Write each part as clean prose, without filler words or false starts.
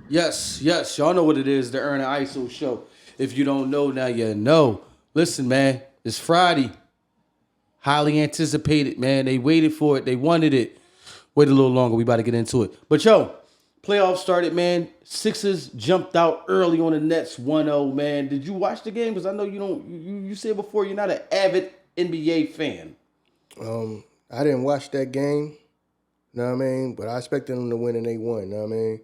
Yes, yes. Y'all know what it is, the Ern and Iso show. If you don't know, now you know. Listen, man, it's Friday. Highly anticipated, man. They waited for it. They wanted it. Wait a little longer. We about to get into it. But yo, playoffs started, man. Sixers jumped out early on the Nets 1-0, man. Did you watch the game? Because I know you don't. You said before you're not an avid NBA fan. I didn't watch that game, know what I mean? But I expected them to win and they won, know what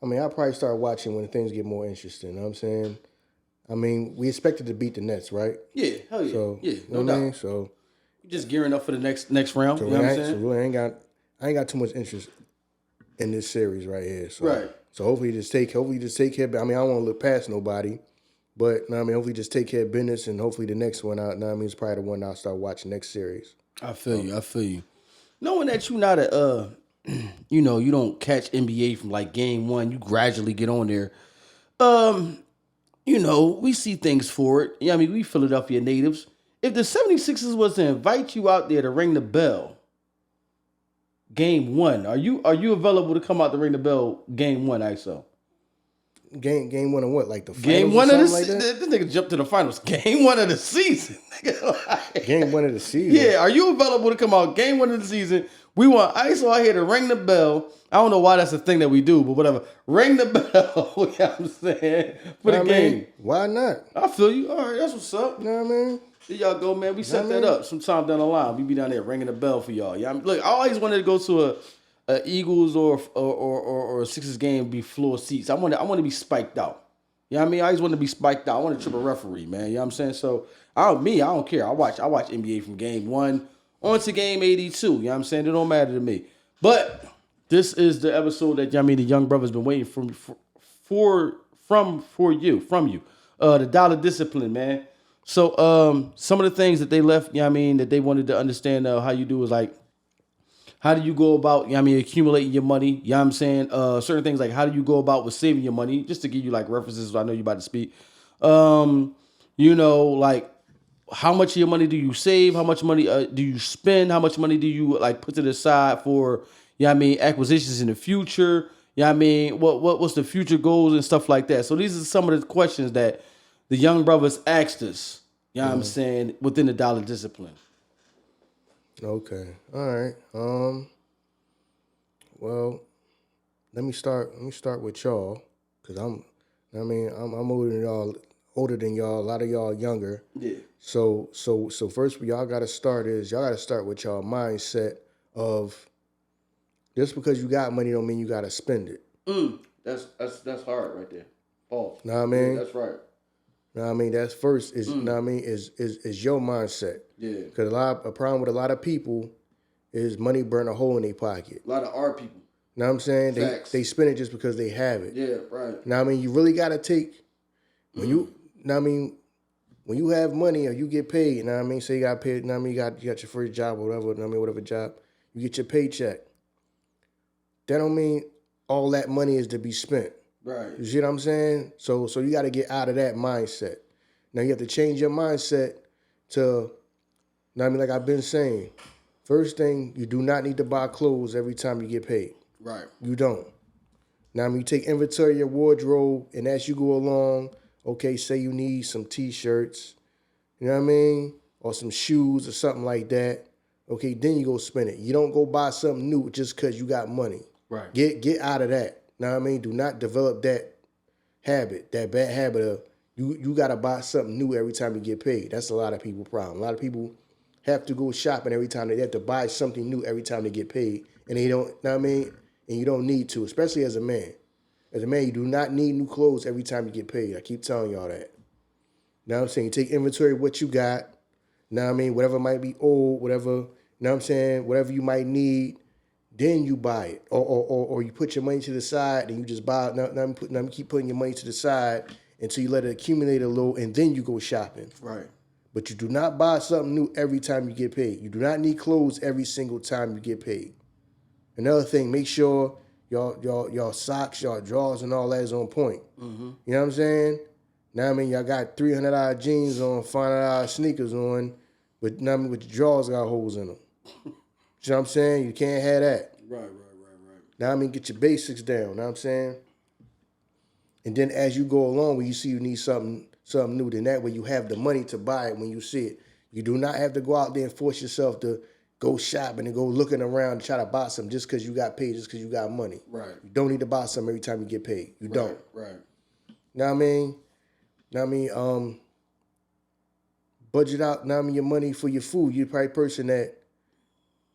I mean? I'll probably start watching when things get more interesting, know what I'm saying? We expected to beat the Nets, right? Yeah, hell yeah. So, Yeah, you no know what I doubt. mean? So, Just gearing up for the next round. so, You know what I'm so saying? really I ain't got too much interest in this series right here. So, Right. So hopefully just take care. I don't want to look past nobody, but know what I mean, hopefully just take care of business and hopefully the next one out. Know what I mean, it's probably the one I'll start watching next series. I feel you. I feel you. Knowing that you're not a, you know, you don't catch NBA from like game one. You gradually get on there. You know, we see things for it. Yeah, I mean, we Philadelphia natives. If the 76ers was to invite you out there to ring the bell, game one, are you available to come out to ring the bell game one, ISO? Game one of what? Like the finals Game or one of the something like that? this nigga jumped to the finals. Game one of the season. Game one of the season. Yeah, are you available to come out game one of the season? We want ISO out here to ring the bell. I don't know why that's a thing that we do, but whatever. Ring the bell. You know what I'm saying? For the game. Why not? I feel you. All right, that's what's up. You know what I mean? There y'all go, man. We set that up sometime down the line. We be down there ringing the bell for y'all. Yeah, look, I always wanted to go to a Eagles or a Sixers game be floor seats. I want to be spiked out. You know what I mean? I always want to be spiked out. I want to trip a referee, man. You know what I'm saying? So I don't care. I watch NBA from game one on to game 82. You know what I'm saying? It don't matter to me. But this is the episode that the young brother's been waiting from you. The dollar discipline, man. So some of the things that they left, that they wanted to understand how you do is like, how do you go about, accumulating your money? You know what I'm saying? Certain things like how do you go about with saving your money? Just to give you like references, I know you're about to speak. Like how much of your money do you save? How much money do you spend? How much money do you like put to the side for, acquisitions in the future? What's the future goals and stuff like that? So these are some of the questions that the young brothers asked us, you know what I'm saying, within the dollar discipline. Okay. All right. Well, let me start with y'all, cause I'm older than y'all. A lot of y'all younger. Yeah. So first, y'all got to start with y'all mindset of just because you got money don't mean you got to spend it. That's hard right there. Paul. Know what I mean? Yeah, that's right. Know what I mean? That's first is know what I mean is your mindset. Yeah. Because a problem with a lot of people is money burn a hole in their pocket. A lot of our people. Know what I'm saying? Facts. They spend it just because they have it. Yeah, right. Now I mean you really gotta take when you when you have money or you get paid, you know what I mean? Say you got paid, you know what I mean, you got your first job or whatever, you know what I mean, whatever job, you get your paycheck. That don't mean all that money is to be spent. Right. You see what I'm saying? So you got to get out of that mindset. Now you have to change your mindset to, you know what I mean, like I've been saying, first thing, you do not need to buy clothes every time you get paid. Right. You don't. Now, I mean, you take inventory of your wardrobe, and as you go along, okay, say you need some T-shirts, you know what I mean, or some shoes or something like that. Okay, then you go spend it. You don't go buy something new just because you got money. Right. Get out of that. Know what I mean? Do not develop that habit, that bad habit of you got to buy something new every time you get paid. That's a lot of people's problem. A lot of people have to go shopping every time. They have to buy something new every time they get paid, and they don't. Know what I mean? And you don't need to, especially as a man. As a man, you do not need new clothes every time you get paid. I keep telling y'all that. Know what I'm saying? You take inventory of what you got. Know what I mean? Whatever might be old, whatever, know what I'm saying? Whatever you might need, then you buy it. Or you put your money to the side and you just buy it. Now keep putting your money to the side until you let it accumulate a little and then you go shopping. Right. But you do not buy something new every time you get paid. You do not need clothes every single time you get paid. Another thing, make sure y'all socks, y'all drawers, and all that is on point. Mm-hmm. You know what I'm saying? Now I mean y'all got $300 jeans on, $500 sneakers on, but with the drawers got holes in them. You know what I'm saying? You can't have that. Right. Now I mean, get your basics down. Know what I'm saying? And then as you go along, when you see you need something new, then that way you have the money to buy it when you see it. You do not have to go out there and force yourself to go shopping and go looking around and try to buy something just because you got paid, just because you got money. Right. You don't need to buy something every time you get paid. You don't. Right. Know what I mean? Know what I mean? Budget out, know what I mean, your money for your food. You're probably a person that,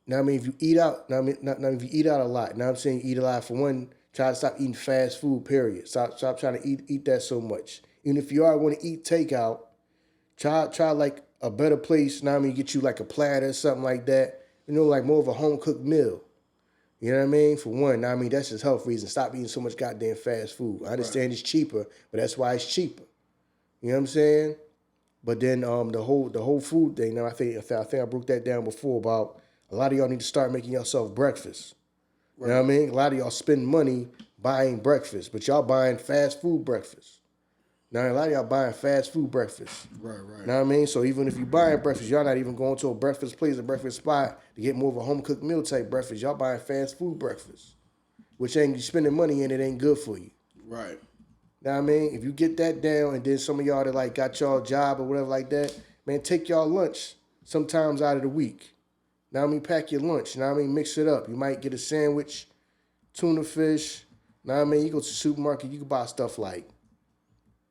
know what I mean, if you eat out, know what I mean, not if you eat out a lot, know what I'm saying, eat a lot. For one, try to stop eating fast food, period. Stop trying to eat that so much. Even if you are going to eat takeout, try like a better place, know what I mean, get you like a platter or something like that. You know, like more of a home-cooked meal. You know what I mean? For one, know what I mean, that's just health reasons. Stop eating so much goddamn fast food. I understand it's cheaper, but that's why it's cheaper. You know what I'm saying? But then the whole food thing, now I think I broke that down before about a lot of y'all need to start making yourself breakfast. Right. You know what I mean? A lot of y'all spend money buying breakfast, but y'all buying fast food breakfast. Now, a lot of y'all buying fast food breakfast. Right. You know what I mean? So even if you buying breakfast, y'all not even going to a breakfast place, a breakfast spot to get more of a home-cooked meal type breakfast. Y'all buying fast food breakfast, which ain't you spending money in, it ain't good for you. Right. Know what I mean? If you get that down and then some of y'all that like got y'all job or whatever like that, man, take y'all lunch sometimes out of the week. Know what I mean? Pack your lunch. Know what I mean? Mix it up. You might get a sandwich, tuna fish. Know what I mean? You go to the supermarket, you can buy stuff like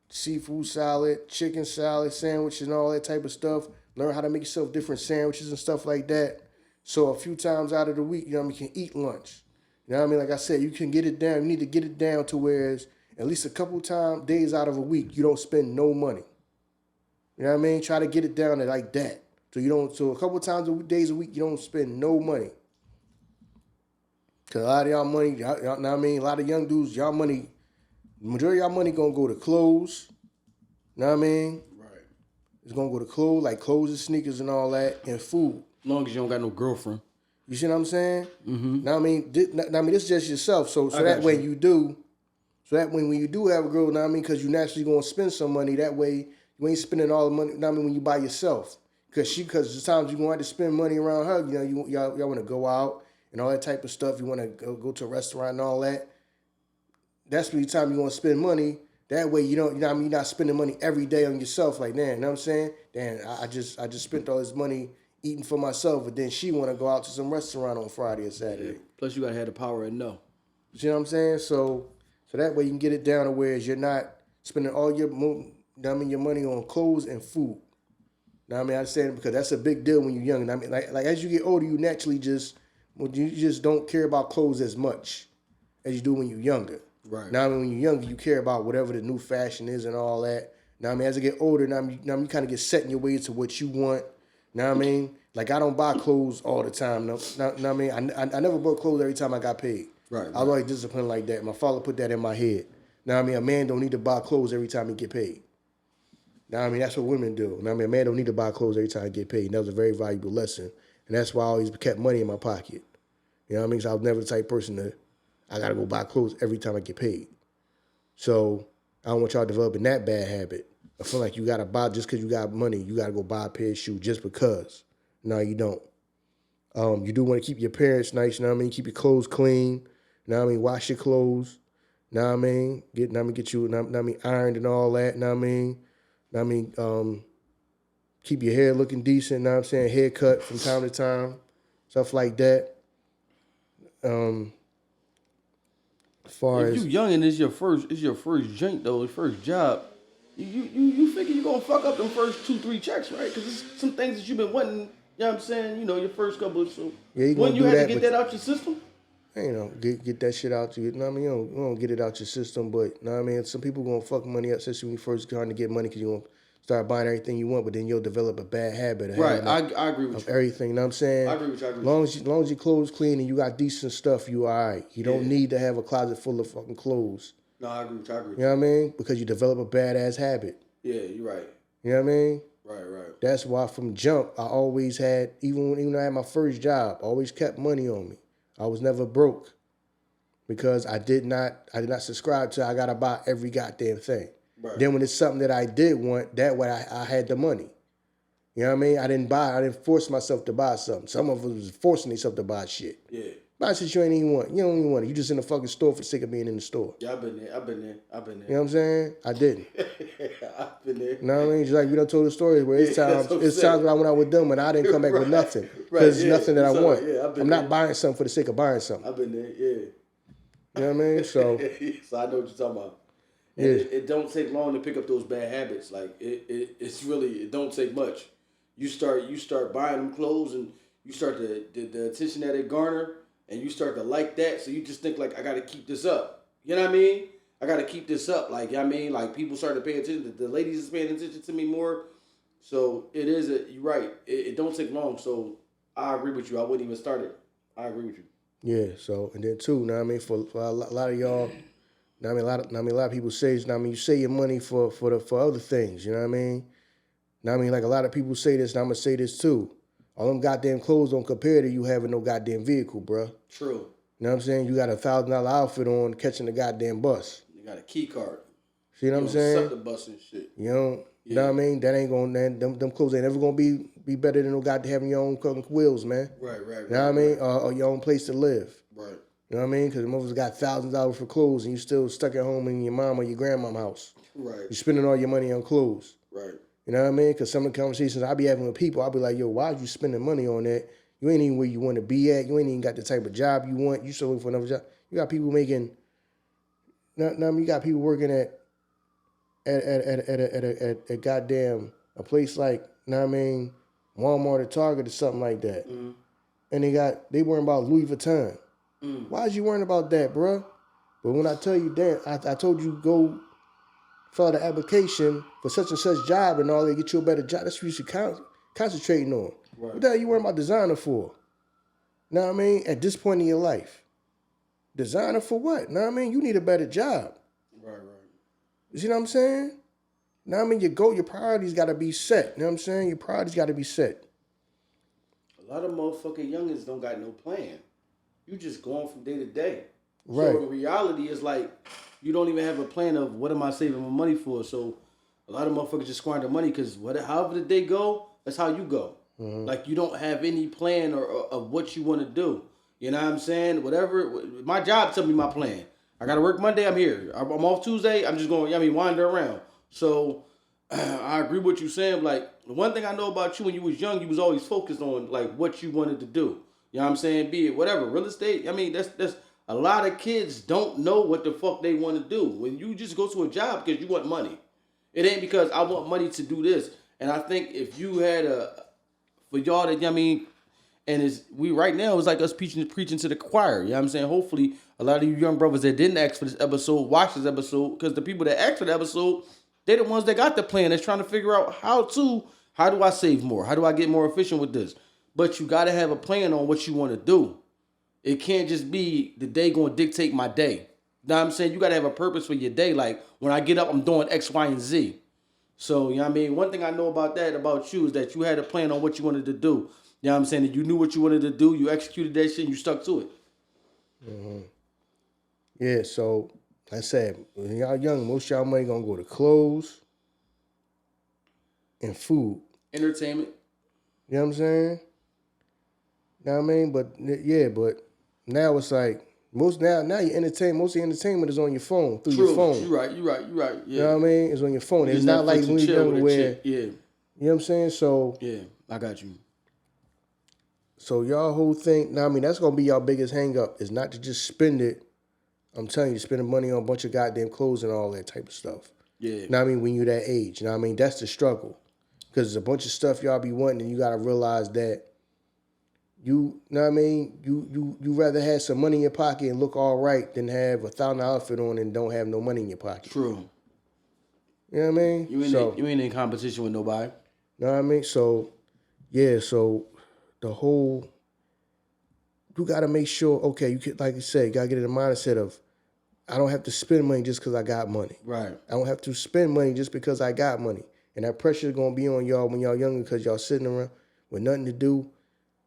seafood salad, chicken salad, sandwiches, and all that type of stuff. Learn how to make yourself different sandwiches and stuff like that. So a few times out of the week, you know what I mean, you can eat lunch. You know what I mean? Like I said, you can get it down. You need to get it down to where at least a couple days out of a week, you don't spend no money. You know what I mean? Try to get it down to like that. So a couple days a week, you don't spend no money. Cause a lot of y'all money, y'all know what I mean? A lot of young dudes, y'all money, majority of y'all money gonna go to clothes. Know what I mean? Right. It's gonna go to clothes, like clothes and sneakers and all that, and food. As long as you don't got no girlfriend. You see what I'm saying? Mm-hmm. Know what I mean? This is just yourself. So that way you do. So that when you do have a girl, know what I mean? Because you naturally gonna spend some money. That way you ain't spending all the money. Know what I mean? When you by yourself, because the times you gonna have to spend money around her. You know, y'all want to go out and all that type of stuff. You want to go to a restaurant and all that. That's the time you gonna spend money. That way you don't. You know what I mean? You're not spending money every day on yourself. Like, man, you know what I'm saying? Damn, I just spent all this money eating for myself, but then she want to go out to some restaurant on Friday or Saturday. Yeah. Plus, you gotta have the power and know. You see what I'm saying? So that way you can get it down to where you're not spending all your money on clothes and food. Now I mean, I understand because that's a big deal when you're young. I mean, like as you get older, you naturally you just don't care about clothes as much as you do when you're younger. Right. Now I mean, when you're younger, you care about whatever the new fashion is and all that. Now I mean, as I get older, now you kind of get set in your ways to what you want. Now I mean, like I don't buy clothes all the time. Now I mean, I never bought clothes every time I got paid. Right. I was always disciplined like that. My father put that in my head. Now I mean, a man don't need to buy clothes every time he get paid. Now I mean, that's what women do. Now I mean, a man don't need to buy clothes every time he get paid. And that was a very valuable lesson, and that's why I always kept money in my pocket. You know what I mean? So I was never the type of person that I gotta go buy clothes every time I get paid. So I don't want y'all developing that bad habit. I feel like you gotta buy just because you got money. You gotta go buy a pair of shoes just because. No, you don't. You do want to keep your parents nice. You know what I mean? Keep your clothes clean. You know what I mean? Wash your clothes. You know what I mean? Get you, ironed and all that. You know what I mean? You know what I mean? Keep your hair looking decent. You know what I'm saying? Haircut from time to time. Stuff like that. As far If as you young and it's your first joint though, your first job, you figure you gonna fuck up them first 2-3 checks, right? Because it's some things that you've been wanting. You know what I'm saying? You know, your first couple. So yeah, when you had to get that out your system. You know, get that shit out you. You know what I mean? You don't get it out your system, but you know what I mean? Some people gonna fuck money up, especially when you first trying to get money because you're gonna start buying everything you want, but then you'll develop a bad habit of right. I agree with you. Everything, you know what I'm saying? I agree with you. As long as your clothes clean and you got decent stuff, you all right. You don't need to have a closet full of fucking clothes. No, I agree with you. You know what I mean? Because you develop a badass habit. Yeah, you're right. You know what I mean? Right. That's why from jump, I always had, even when I had my first job, I always kept money on me. I was never broke. Because I did not subscribe to I gotta buy every goddamn thing. Right. Then when it's something that I did want, that way I had the money. You know what I mean? I didn't force myself to buy something. Some of us was forcing themselves to buy shit. Yeah. Buy shit you ain't even want. You don't even want it. You just in the fucking store for the sake of being in the store. Yeah, I've been there. You know what I'm saying? I didn't. I've been there. You know what I mean? Just like we done told the story where it's times when I went out with them and I didn't come back with nothing. Because it's nothing that I want. I'm not buying something for the sake of buying something. I've been there, yeah. You know what I mean? So I know what you're talking about. And it don't take long to pick up those bad habits. Like it's really, it don't take much. You start buying them clothes and you start the attention that they garner and you start to like that. So you just think like, I got to keep this up. You know what I mean? I got to keep this up. Like, you know what I mean? Like people start to pay attention. The ladies is paying attention to me more. So it is, you're right. It don't take long. So I agree with you. I wouldn't even start it. I agree with you. Yeah. So, and then too, you know what I mean? For a lot of y'all, you know what I mean? A lot of people say, you know what I mean? You save your money for other things. You know what I mean? You know what I mean? Like a lot of people say this, and I'm going to say this too. All them goddamn clothes don't compare to you having no goddamn vehicle, bruh. True. You know what I'm saying? You got a $1,000 outfit on catching the goddamn bus. You got a key card. See what I'm saying? Suck the bus and shit. You know what I mean? That ain't gonna, them clothes ain't never gonna be better than no goddamn having your own fucking wheels, man. Right. You know what I mean? Or your own place to live. Right. You know what I mean? Because the motherfuckers got $1,000 for clothes and you still stuck at home in your mom or your grandma's house. Right. You're spending all your money on clothes. Right. You know what I mean? Because some of the conversations I be having with people, I'll be like, yo, why are you spending money on that? You ain't even where you want to be at. You ain't even got the type of job you want. You still looking for another job. You got people making, you got people working at a goddamn, a place like, you know what I mean, Walmart or Target or something like that. Mm-hmm. And they worrying about Louis Vuitton. Mm. Why is you worrying about that, bruh? But when I tell you that, I told you go fill out the application for such and such job and all that, get you a better job. That's what you should concentrating on. Right. What the hell you worrying about designer for? Know what I mean? At this point in your life. Designer for what? Know what I mean? You need a better job. Right. You see what I'm saying? Know what I mean? Your priorities got to be set. You know what I'm saying? Your priorities got to be set. A lot of motherfucking youngins don't got no plan. You just going from day to day. Right. So in reality, it's like you don't even have a plan of what am I saving my money for. So a lot of motherfuckers just squander money because however the day go, that's how you go. Mm-hmm. Like you don't have any plan or of what you want to do. You know what I'm saying? Whatever. My job tell me my plan. I got to work Monday. I'm here. I'm off Tuesday. I'm just going, wander around. So I agree with you saying. Like the one thing I know about you when you was young, you was always focused on like what you wanted to do. You know what I'm saying? Be it whatever, real estate. I mean, that's a lot of kids don't know what the fuck they want to do. When you just go to a job because you want money. It ain't because I want money to do this. And I think if you had for y'all that, and we right now, it's like us preaching to the choir. You know what I'm saying? Hopefully, a lot of you young brothers that didn't ask for this episode, watch this episode. Because the people that asked for the episode, they're the ones that got the plan. That's trying to figure out how do I save more? How do I get more efficient with this? But you got to have a plan on what you want to do. It can't just be the day going to dictate my day. You know what I'm saying? You got to have a purpose for your day. Like, when I get up, I'm doing X, Y, and Z. So, you know what I mean? One thing I know about you, is that you had a plan on what you wanted to do. You know what I'm saying? That you knew what you wanted to do. You executed that shit and you stuck to it. Mm-hmm. Yeah, so, like I said, when y'all young, most of y'all money going to go to clothes and food. Entertainment. You know what I'm saying? You know what I mean? But now it's like, most of your entertainment is on your phone, through your phone. You're right. Yeah. You know what I mean? It's on your phone. It's not like when you're younger where, yeah. You know what I'm saying? So, yeah, I got you. So y'all whole thing, that's going to be y'all biggest hang up, is not to just spend it. I'm telling you, spending money on a bunch of goddamn clothes and all that type of stuff. Yeah. When you're that age, that's the struggle. Because there's a bunch of stuff y'all be wanting and you got to realize that you rather have some money in your pocket and look all right than have a $1,000 outfit on and don't have no money in your pocket. True. You know what I mean? You ain't in competition with nobody. You know what I mean? So, yeah, the whole, you got to make sure, okay, you can, like you said, you got to get in the mindset of, I don't have to spend money just because I got money. Right. I don't have to spend money just because I got money. And that pressure is going to be on y'all when y'all younger because y'all sitting around with nothing to do.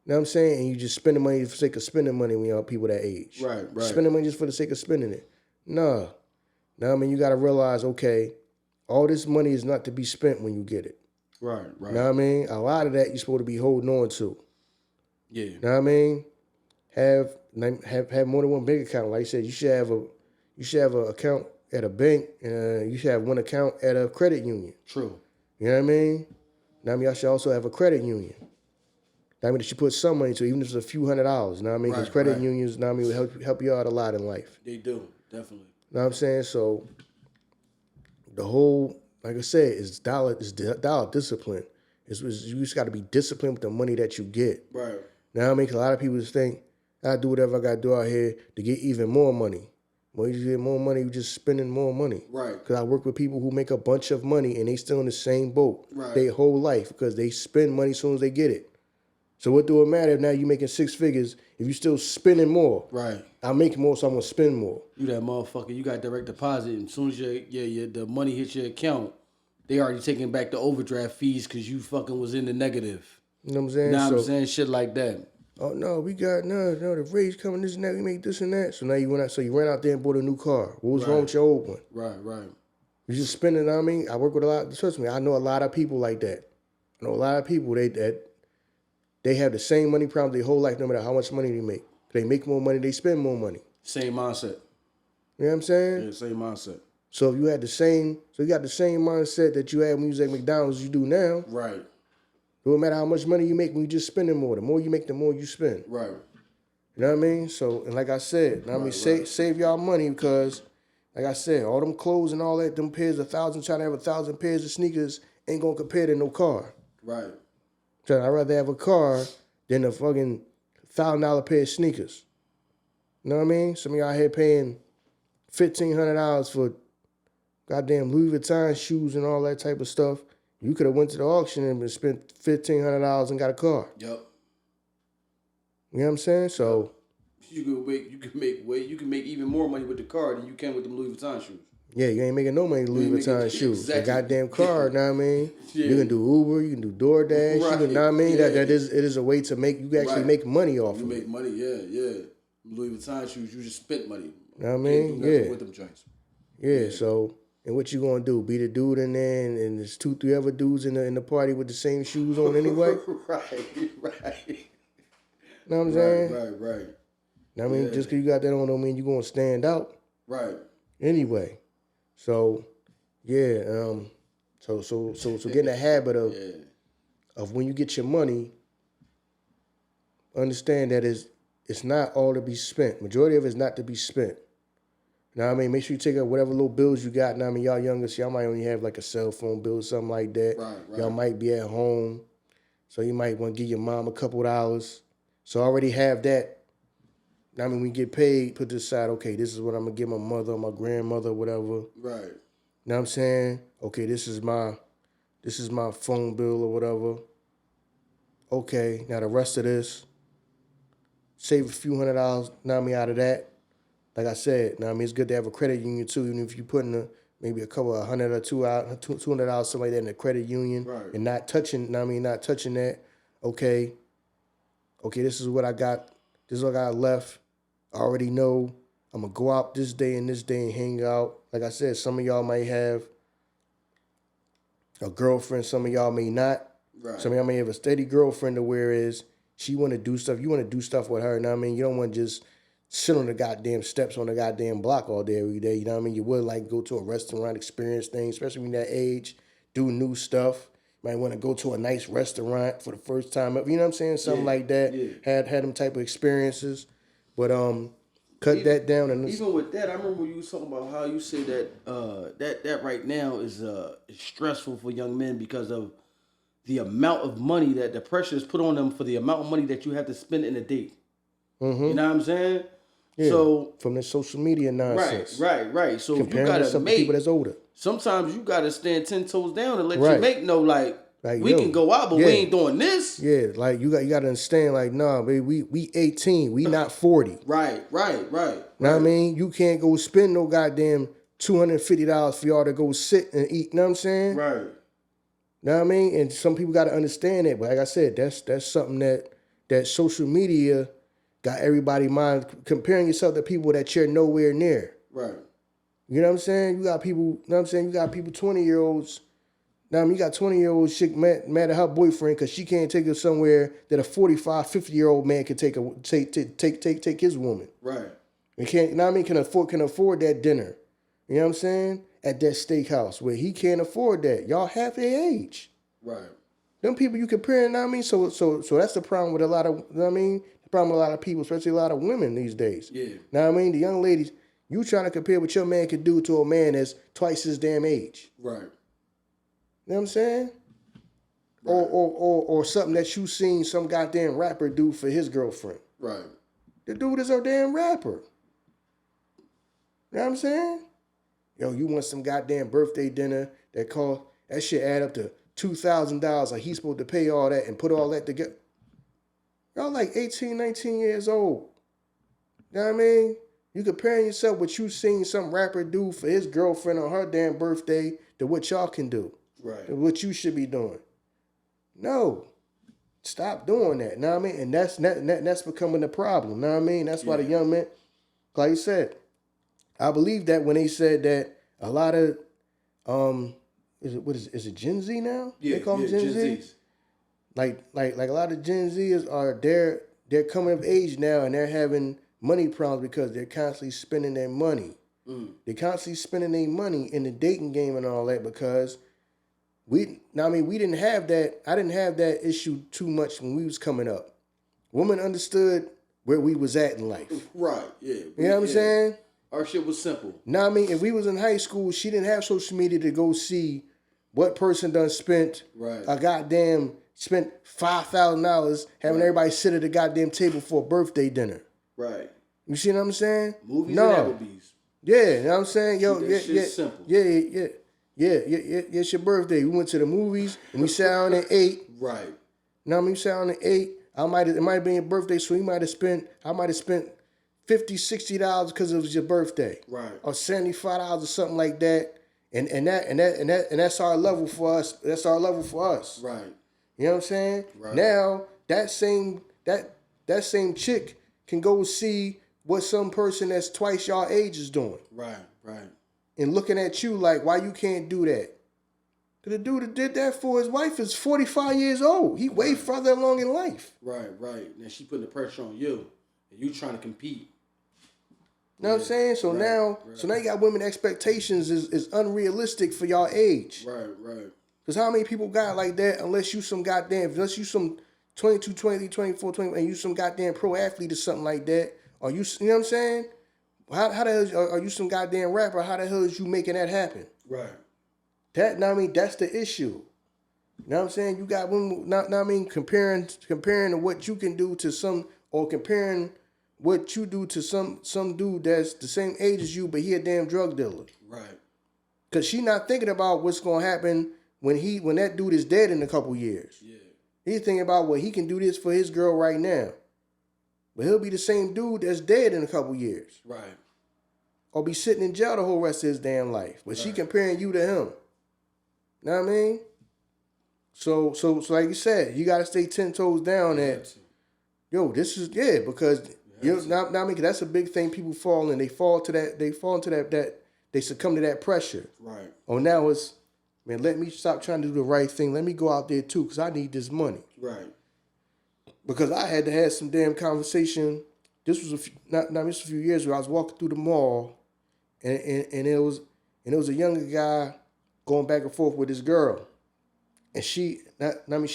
You know what I'm saying? And you just spending money for the sake of spending money when y'all people that age. Right. Spending money just for the sake of spending it. Nah. You got to realize, okay, all this money is not to be spent when you get it. Right. You know what I mean? A lot of that you're supposed to be holding on to. Yeah. You know what I mean? have more than one bank account. Like you said, you should have an account at a bank, and you should have one account at a credit union. True. You know what I mean? Now, I mean, y'all should also have a credit union. I mean, that you put some money to, even if it's a few $100s. You know what I mean? Because credit unions, you know what I mean, will help you out a lot in life. They do, definitely. You know what I'm saying? So the whole, like I said, is dollar discipline. You just got to be disciplined with the money that you get. Right. Now, it makes a lot of people just think, I do whatever I got to do out here to get even more money. When you get more money, you're just spending more money. Right. Because I work with people who make a bunch of money and they still in the same boat their whole life because they spend money as soon as they get it. So what do it matter if now you're making 6 figures if you're still spending more? Right. I'm making more, so I'm going to spend more. You that motherfucker, you got direct deposit, and as soon as the money hits your account, they already taking back the overdraft fees because you fucking was in the negative. You know what I'm saying? You know what I'm saying? Shit like that. Oh, no, we got, the raise coming, this and that, we make this and that. So now you ran out there and bought a new car. What was wrong with your old one? Right. You just spending, you know what I mean? I work with a lot, trust me, I know a lot of people like that. I know a lot of people, they have the same money problem their whole life, no matter how much money they make. They make more money, they spend more money. Same mindset. You know what I'm saying? Yeah, same mindset. So if you got the same mindset that you had when you was at McDonald's you do now. Right. No matter how much money you make when you just spending more. The more you make, the more you spend. Right. You know what I mean? So, and like I said, save y'all money because, like I said, all them clothes and all that, them pairs, trying to have 1,000 pairs of sneakers ain't gonna compare to no car. Right. So I'd rather have a car than a fucking $1,000 pair of sneakers. You know what I mean? Some of y'all here paying $1,500 for goddamn Louis Vuitton shoes and all that type of stuff. You could have went to the auction and spent $1,500 and got a car. Yep. You know what I'm saying? So you can make even more money with the car than you can with them Louis Vuitton shoes. Yeah, you ain't making no money with Louis Vuitton shoes. Exactly. A goddamn car, you know what I mean? Yeah. You can do Uber, you can do DoorDash, Right. you know what I mean? Yeah. It is a way to make, you can actually make money off You of make it. money, yeah. Louis Vuitton shoes, you just spent money. You know what I mean? Yeah. With them joints. Yeah, so, and what you gonna do? Be the dude in there and there's 2-3 other dudes in the party with the same shoes on anyway? Right. You know what I'm saying? Right. I mean, just because you got that on don't mean you're going to stand out. Right. Anyway. So, yeah. So get in the habit of when you get your money, understand that it's not all to be spent. Majority of it is not to be spent. You know what I mean? Make sure you take out whatever little bills you got. Now, I mean, y'all younger, so y'all might only have like a cell phone bill or something like that. Right. Y'all might be at home. So you might want to give your mom a couple $. So already have that. I mean, when you get paid, put this aside, okay, this is what I'm going to give my mother, my grandmother, whatever. Right. You know what I'm saying? Okay, this is my phone bill or whatever. Okay, now the rest of this, save a few $100, know what I mean, out of that. Like I said, know what I mean, it's good to have a credit union too, even if you put in maybe a couple of $100 or $200, something like that in a credit union, and not touching that. Okay, this is what I got. This is what I got left. I already know I'm going to go out this day and hang out. Like I said, some of y'all might have a girlfriend. Some of y'all may not. Right. Some of y'all may have a steady girlfriend to whereas she want to do stuff. You want to do stuff with her. You know what I mean? You don't want to just sit on the goddamn steps on the goddamn block all day, every day. You know what I mean? You would like go to a restaurant, experience things, especially when you're that age, do new stuff. You might want to go to a nice restaurant for the first time. You know what I'm saying? Something like that. Yeah. Had them type of experiences. But cut that down. And even with that, I remember you was talking about how you say that that right now is stressful for young men because of the amount of money that the pressure is put on them for the amount of money that you have to spend in a date. Mm-hmm. You know what I'm saying? Yeah, so from the social media nonsense. Right. So comparing you gotta yourself make to people that's older. Sometimes you gotta stand 10 toes down and let your mate know like we can go out, but we ain't doing this. Yeah, like you gotta understand, like, nah, baby, we 18, we not 40. Right. Know what I mean? You can't go spend no goddamn $250 for y'all to go sit and eat, know what I'm saying? Right. Know what I mean? And some people gotta understand it, but like I said, that's something that social media got everybody mind comparing yourself to people that you're nowhere near. Right. You know what I'm saying? You got people, you know what I'm saying? You got people 20-year-olds Now, I mean, you got 20-year-old chick mad at her boyfriend because she can't take her somewhere that a 45, 50-year-old man can take his woman. Right. And can't, you know what I mean, can afford that dinner. You know what I'm saying? At that steakhouse where he can't afford that. Y'all half their age. Right. Them people you comparing, you know what I mean? So that's the problem with a lot of, you know what I mean? The problem with a lot of people, especially a lot of women these days. Yeah. Now, I mean, the young ladies, you trying to compare what your man can do to a man that's twice his damn age. Right. You know what I'm saying? Right. Or something that you seen some goddamn rapper do for his girlfriend. Right. The dude is a damn rapper. You know what I'm saying? Yo, you want some goddamn birthday dinner that shit add up to $2,000. Like he's supposed to pay all that and put all that together. Y'all like 18, 19 years old. You know what I mean? You comparing yourself what you seen some rapper do for his girlfriend on her damn birthday to what y'all can do. Right. To what you should be doing. No. Stop doing that. You know what I mean? And that's becoming a problem. You know what I mean? That's why the young men, like you said, I believe that when they said that a lot of is it Gen Z now? Yeah, they call them Gen Zs. Like a lot of Gen Zers are they're coming of age now and they're having money problems because they're constantly spending their money. They're constantly spending their money in the dating game and all that because we didn't have that. I didn't have that issue too much when we was coming up. Women understood where we was at in life. Right, yeah. You know what I'm saying? Our shit was simple. Now, I mean, if we was in high school, she didn't have social media to go see what person done spent spent $5,000 having everybody sit at the goddamn table for a birthday dinner. Right. You see what I'm saying? Movies and Applebee's. Yeah, you know what I'm saying? Yo, simple. Yeah, it's your birthday. We went to the movies and we sat down and ate. Right. You know what I mean? We sat down and ate. It might have been your birthday, so I might have spent $50, $60 because it was your birthday. Right. Or $75 or something like that. And that's our level for us. That's our level for us. Right. You know what I'm saying? Right. Now that same chick can go see what some person that's twice y'all age is doing. Right. And looking at you like, why you can't do that? The dude that did that for his wife is 45 years old. He way further along in life. Right. And she putting the pressure on you. And you trying to compete. You know what I'm saying? So now you got women expectations is unrealistic for y'all age. Right. Because how many people got like that unless you some 22, 23, 24, 20, and you some goddamn pro athlete or something like that. Or you know what I'm saying? How the hell are you some goddamn rapper? How the hell is you making that happen? Right. That's the issue. You know what I'm saying? You got women, comparing to what you can do to some, or comparing what you do to some dude that's the same age as you, but he a damn drug dealer. Right. Because she not thinking about what's going to happen when that dude is dead in a couple years. Yeah. He's thinking about he can do this for his girl right now. But he'll be the same dude that's dead in a couple years. Right. Or be sitting in jail the whole rest of his damn life. But she comparing you to him. Know what I mean? So like you said, you got to stay 10 toes down at, this is, because that's a big thing people fall in. They fall into that, they succumb to that pressure. Right. Oh, now it's, man, let me stop trying to do the right thing. Let me go out there too, because I need this money. Right. Because I had to have some damn conversation. This was a few years ago. I was walking through the mall, and it was a younger guy going back and forth with this girl, and she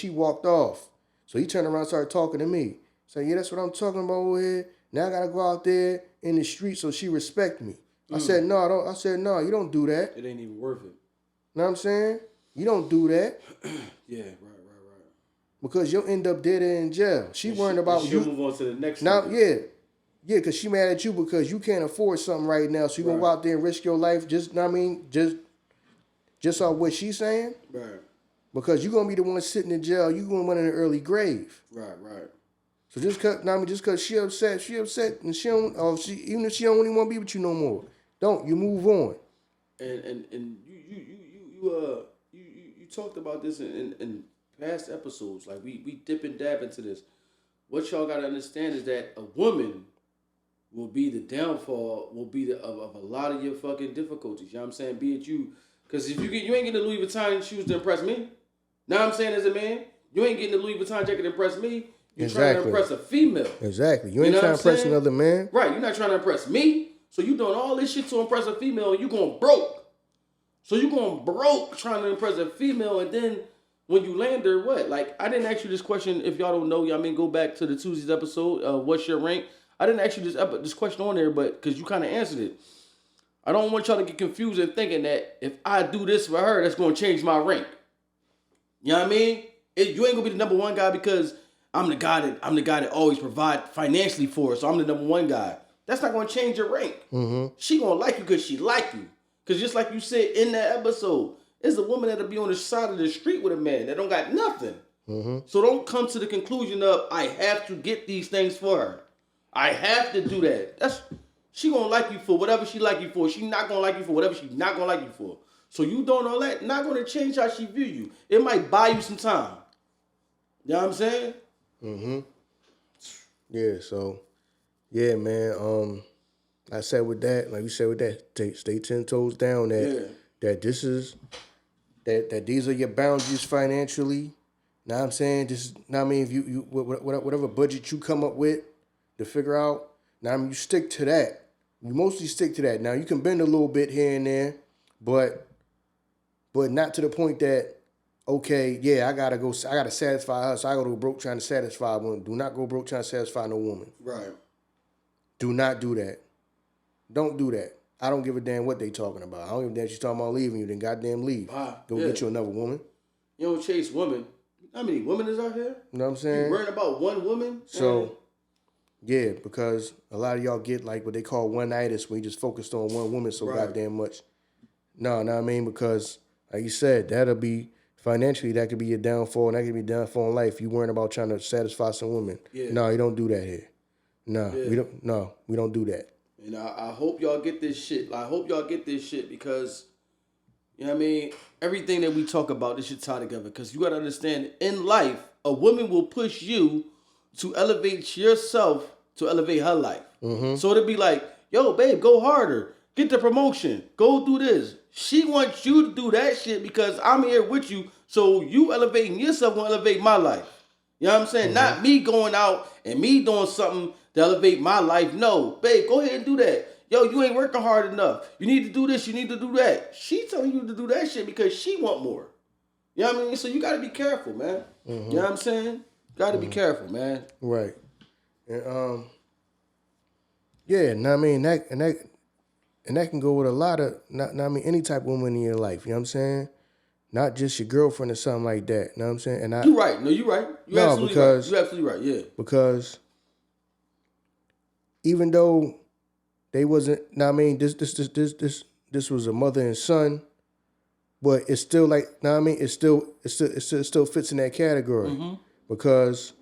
walked off. So he turned around and started talking to me. Saying, yeah, that's what I'm talking about over here. Now I gotta go out there in the street so she respect me. I said, no, I don't. I said, no, you don't do that. It ain't even worth it. Know what I'm saying? You don't do that. Yeah, right. Because you'll end up dead in jail. She worried about you. She'll move on to the next now, one. Yeah, because she mad at you because you can't afford something right now. So you gonna go out there and risk your life just off what she's saying? Right. Because you're gonna be the one sitting in jail. You going to in an early grave. Right. So just cause she upset, and even if she don't even want to be with you no more, you move on. And you talked about this in past episodes. Like we dip and dab into this. What y'all gotta understand is that a woman will be the downfall, of a lot of your fucking difficulties. You know what I'm saying? Be it you Because if you ain't getting the Louis Vuitton shoes to impress me. Now I'm saying as a man, you ain't getting the Louis Vuitton jacket to impress me. You're trying to impress a female. Exactly. You ain't trying to impress another man. Right. You're not trying to impress me. So you doing all this shit to impress a female and you going broke. So you going broke trying to impress a female, and then when you land her, what? Like, I didn't ask you this question. If y'all don't know, go back to the Tuesday's episode, What's Your Rank? I didn't ask you this question on there, but because you kind of answered it. I don't want y'all to get confused and thinking that if I do this for her, that's going to change my rank. You know what I mean? You ain't going to be the number one guy because I'm the guy that always provide financially for her, so I'm the number one guy. That's not going to change your rank. Mm-hmm. She going to like you because she like you. Because just like you said in that episode, there's a woman that'll be on the side of the street with a man that don't got nothing. Mm-hmm. So don't come to the conclusion of, I have to get these things for her. I have to do that. She gonna like you for whatever she like you for. She not gonna like you for whatever she not gonna like you for. So you doing all that, not gonna change how she view you. It might buy you some time. You know what I'm saying? Mm-hmm. Yeah, so, yeah, man. I said with that, like you said with that, stay 10 toes down that this is, that these are your boundaries financially. Know what I'm saying? This, know what I mean? If you whatever budget you come up with to figure out, now I mean, you stick to that. You mostly stick to that. Now you can bend a little bit here and there, but not to the point that, okay, yeah, I gotta satisfy her, so I gotta go broke trying to satisfy a woman. Do not go broke trying to satisfy no woman. Right. Do not do that. Don't do that. I don't give a damn what they talking about. I don't give a damn if she's talking about leaving you, then goddamn leave. Go get you another woman. You don't chase women. How many women is out here? You know what I'm saying? You worrying about one woman? So, yeah, because a lot of y'all get like what they call one-itis when you just focused on one woman so goddamn much. No, know what I mean? Because, like you said, that'll be, financially, that could be your downfall, and that could be downfall in life. You worrying about trying to satisfy some women. Yeah. No, you don't do that here. No, we don't do that. And I hope y'all get this shit. I hope y'all get this shit because, you know what I mean? Everything that we talk about, this should tie together. Because you got to understand, in life, a woman will push you to elevate yourself to elevate her life. Mm-hmm. So it'll be like, yo, babe, go harder. Get the promotion. Go do this. She wants you to do that shit because I'm here with you. So you elevating yourself will elevate my life. You know what I'm saying? Mm-hmm. Not me going out and me doing something to elevate my life. No, babe, go ahead and do that. Yo, you ain't working hard enough. You need to do this. You need to do that. She telling you to do that shit because she want more. You know what I mean? So you got to be careful, man. Mm-hmm. You know what I'm saying? Got to be careful, man. Right. And yeah. Now I mean that can go with a lot of any type of woman in your life. You know what I'm saying? Not just your girlfriend or something like that. You know what I'm saying? And you're right. No, you're right. You're absolutely right. Yeah. Because even though they wasn't, this was a mother and son, but it's still like, it still fits in that category. Mm-hmm. Because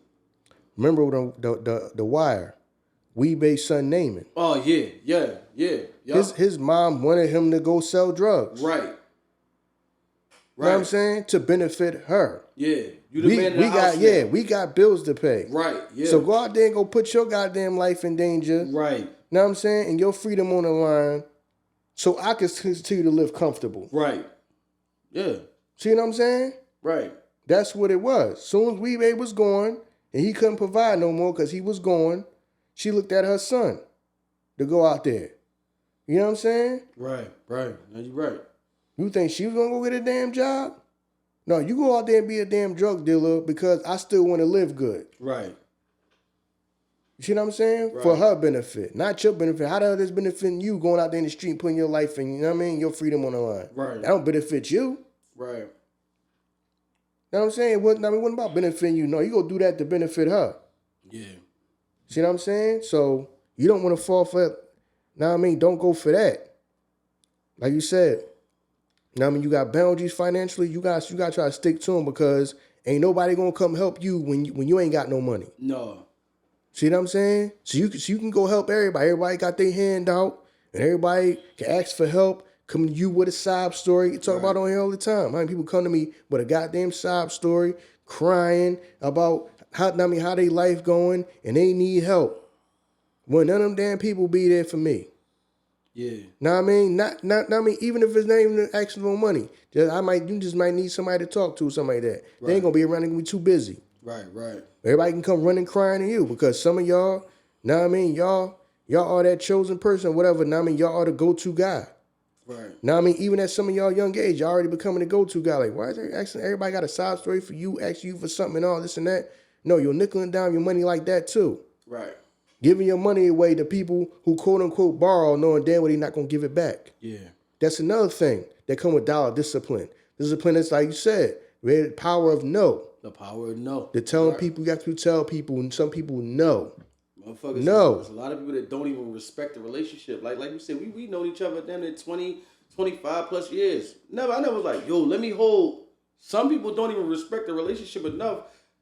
remember the Wire, Weebay's son Naaman. Oh yeah. His mom wanted him to go sell drugs. Right. You know what I'm saying? To benefit her. Yeah. You the man in the house now. We got bills to pay. Right. Yeah. So go out there and go put your goddamn life in danger. Right. You know what I'm saying? And your freedom on the line so I can continue to live comfortable. Right. Yeah. See what I'm saying? Right. That's what it was. Soon as Weebay was gone and he couldn't provide no more because he was gone, she looked at her son to go out there. You know what I'm saying? Right. No, you're right. You think she was going to go get a damn job? No, you go out there and be a damn drug dealer because I still want to live good. Right. You see what I'm saying? Right. For her benefit, not your benefit. How the hell is this benefiting you going out there in the street and putting your life and, you know what I mean, your freedom on the line? Right. That don't benefit you. Right. You know what I'm saying? It wasn't about benefiting you. No, you go do that to benefit her. Yeah. See what I'm saying? So you don't want to fall for it. Know what I mean? Don't go for that. Like you said. Now, I mean, you got boundaries financially. You got to try to stick to them because ain't nobody gonna come help you when you ain't got no money. No. See what I'm saying? So you can go help everybody. Everybody got their hand out, and everybody can ask for help. Come to you with a sob story. You talk about on here all the time. How many people come to me with a goddamn sob story, crying about how they life going, and they need help. Well, none of them damn people be there for me. Yeah. Know what I mean? Not I mean, even if it's not even asking for money. You just might need somebody to talk to or something like that. Right. They ain't gonna be around, they're gonna be too busy. Right. Everybody can come running crying to you because some of y'all, know what I mean, y'all are that chosen person, whatever. Know what I mean, y'all are the go-to guy. Right. Now I mean, even at some of y'all young age, y'all already becoming the go-to guy. Like, why is they asking? Everybody got a side story for you, asking you for something and all this and that. No, you're nickel and dime your money like that too. Right. Giving your money away to people who quote unquote borrow, knowing damn well they're not gonna give it back. Yeah. That's another thing that come with dollar discipline. Discipline is like you said, the power of no. The power of no. The telling people, you have to tell people, and some people no. Motherfuckers, no. There's a lot of people that don't even respect the relationship. Like you said, we know each other damn near 20, 25 plus years. I never was like, yo, let me hold. Some people don't even respect the relationship enough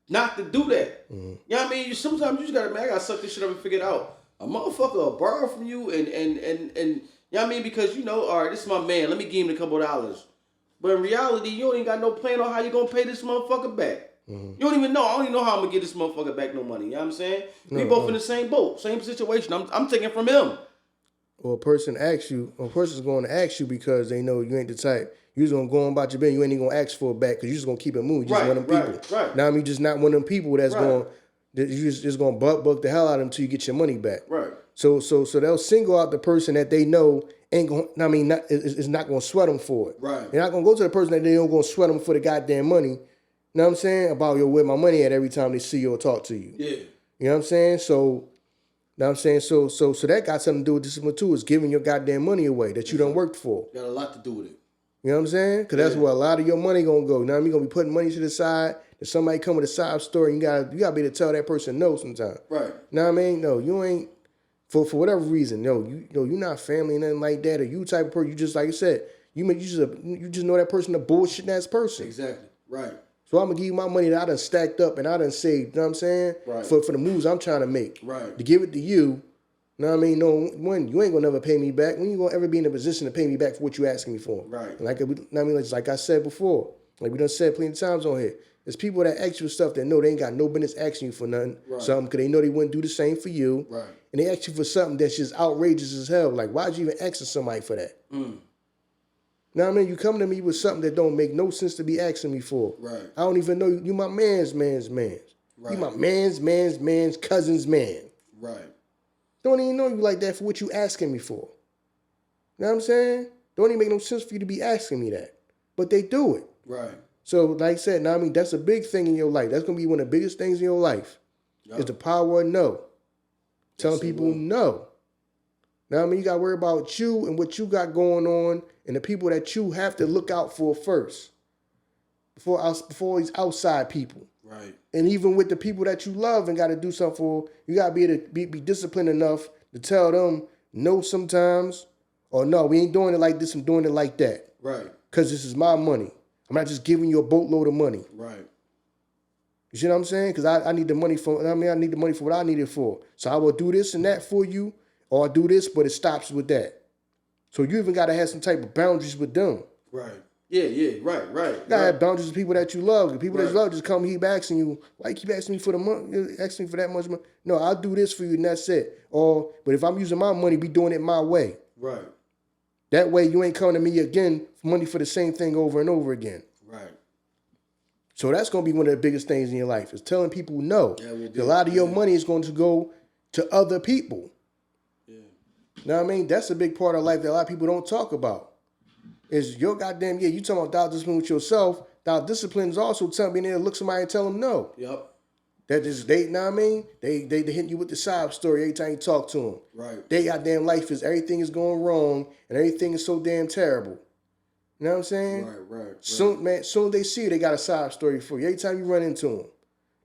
not to do that. Mm-hmm. You know what I mean? Sometimes you just gotta, man, I gotta suck this shit up and figure it out. A motherfucker will borrow from you and you know what I mean? Because you know, all right, this is my man. Let me give him a couple of dollars. But in reality, you ain't got no plan on how you gonna pay this motherfucker back. Mm-hmm. You don't even know. I don't even know how I'm gonna get this motherfucker back no money. You know what I'm saying? We both in the same boat, same situation. I'm taking from him. Or a person's going to ask you because they know you ain't the type. You just gonna go on about your business. You ain't even gonna ask for it back because you just gonna keep it moving. You just one of them people. Right. Now I mean, just not one of them people that's going. That you just gonna buck the hell out of them until you get your money back. Right. So they'll single out the person that they know ain't going. I mean, is not gonna sweat them for it. Right. They're not gonna go to the person that they don't gonna sweat them for the goddamn money. You know what I'm saying? About where my money at every time they see you or talk to you. Yeah. You know what I'm saying? So. Know what I'm saying? So that got something to do with discipline too, is giving your goddamn money away that you done worked for. Got a lot to do with it. You know what I'm saying? Because that's where a lot of your money gonna go. Now you're gonna be putting money to the side. If somebody come with a side story, you gotta be able to tell that person no sometimes. Right. Know what I mean? No, you ain't for whatever reason. No, you're not family and nothing like that. Or you type of person. You just like I said. You just know that person a bullshit ass person. Exactly. Right. So I'm gonna give you my money that I done stacked up and I done saved. You know what I'm saying? Right. For the moves I'm trying to make. Right. To give it to you. Know what I mean? No, one, you ain't gonna never pay me back. When you gonna ever be in a position to pay me back for what you asking me for? Right. Like I said before, like we done said plenty of times on here. There's people that ask you stuff that know they ain't got no business asking you for nothing. Right. Something because they know they wouldn't do the same for you. Right. And they ask you for something that's just outrageous as hell. Like, why'd you even ask somebody for that? Mm. Now I mean, you come to me with something that don't make no sense to be asking me for. Right. I don't even know you my man's man. Right. You my man's cousin's man. Right. Don't even know you like that for what you asking me for. You know what I'm saying? Don't even make no sense for you to be asking me that. But they do it. Right. So like I said, now I mean, that's a big thing in your life. That's going to be one of the biggest things in your life. Yep. Is the power of no. Telling people no. Now I mean, you got to worry about you and what you got going on and the people that you have to look out for first. Before these outside people. Right. And even with the people that you love and got to do something for, you got to be able to be disciplined enough to tell them no sometimes, or no, we ain't doing it like this, I'm doing it like that. Right. Because this is my money. I'm not just giving you a boatload of money. Right. You see what I'm saying? Because I need the money for, I need the money for what I need it for. So I will do this and that for you, or I'll do this, but it stops with that. So you even got to have some type of boundaries with them. Right. Yeah, right. You gotta have boundaries with people that you love. The people that you love just come keep asking you, why you keep asking me for the money, asking me for that much money? No, I'll do this for you and that's it. But if I'm using my money, be doing it my way. Right. That way you ain't coming to me again for money for the same thing over and over again. Right. So that's gonna be one of the biggest things in your life is telling people no. Yeah, a lot of your money is going to go to other people. Yeah. You know what I mean? That's a big part of life that a lot of people don't talk about. Is your goddamn, you talking about dollar discipline with yourself. Dollar discipline is also telling me to look somebody and tell them no. Yep. That is, you know what I mean? They hitting you with the sob story every time you talk to them. Right. They goddamn life is, everything is going wrong and everything is so damn terrible. You know what I'm saying? Right. Soon they see you, they got a sob story for you. Every time you run into them.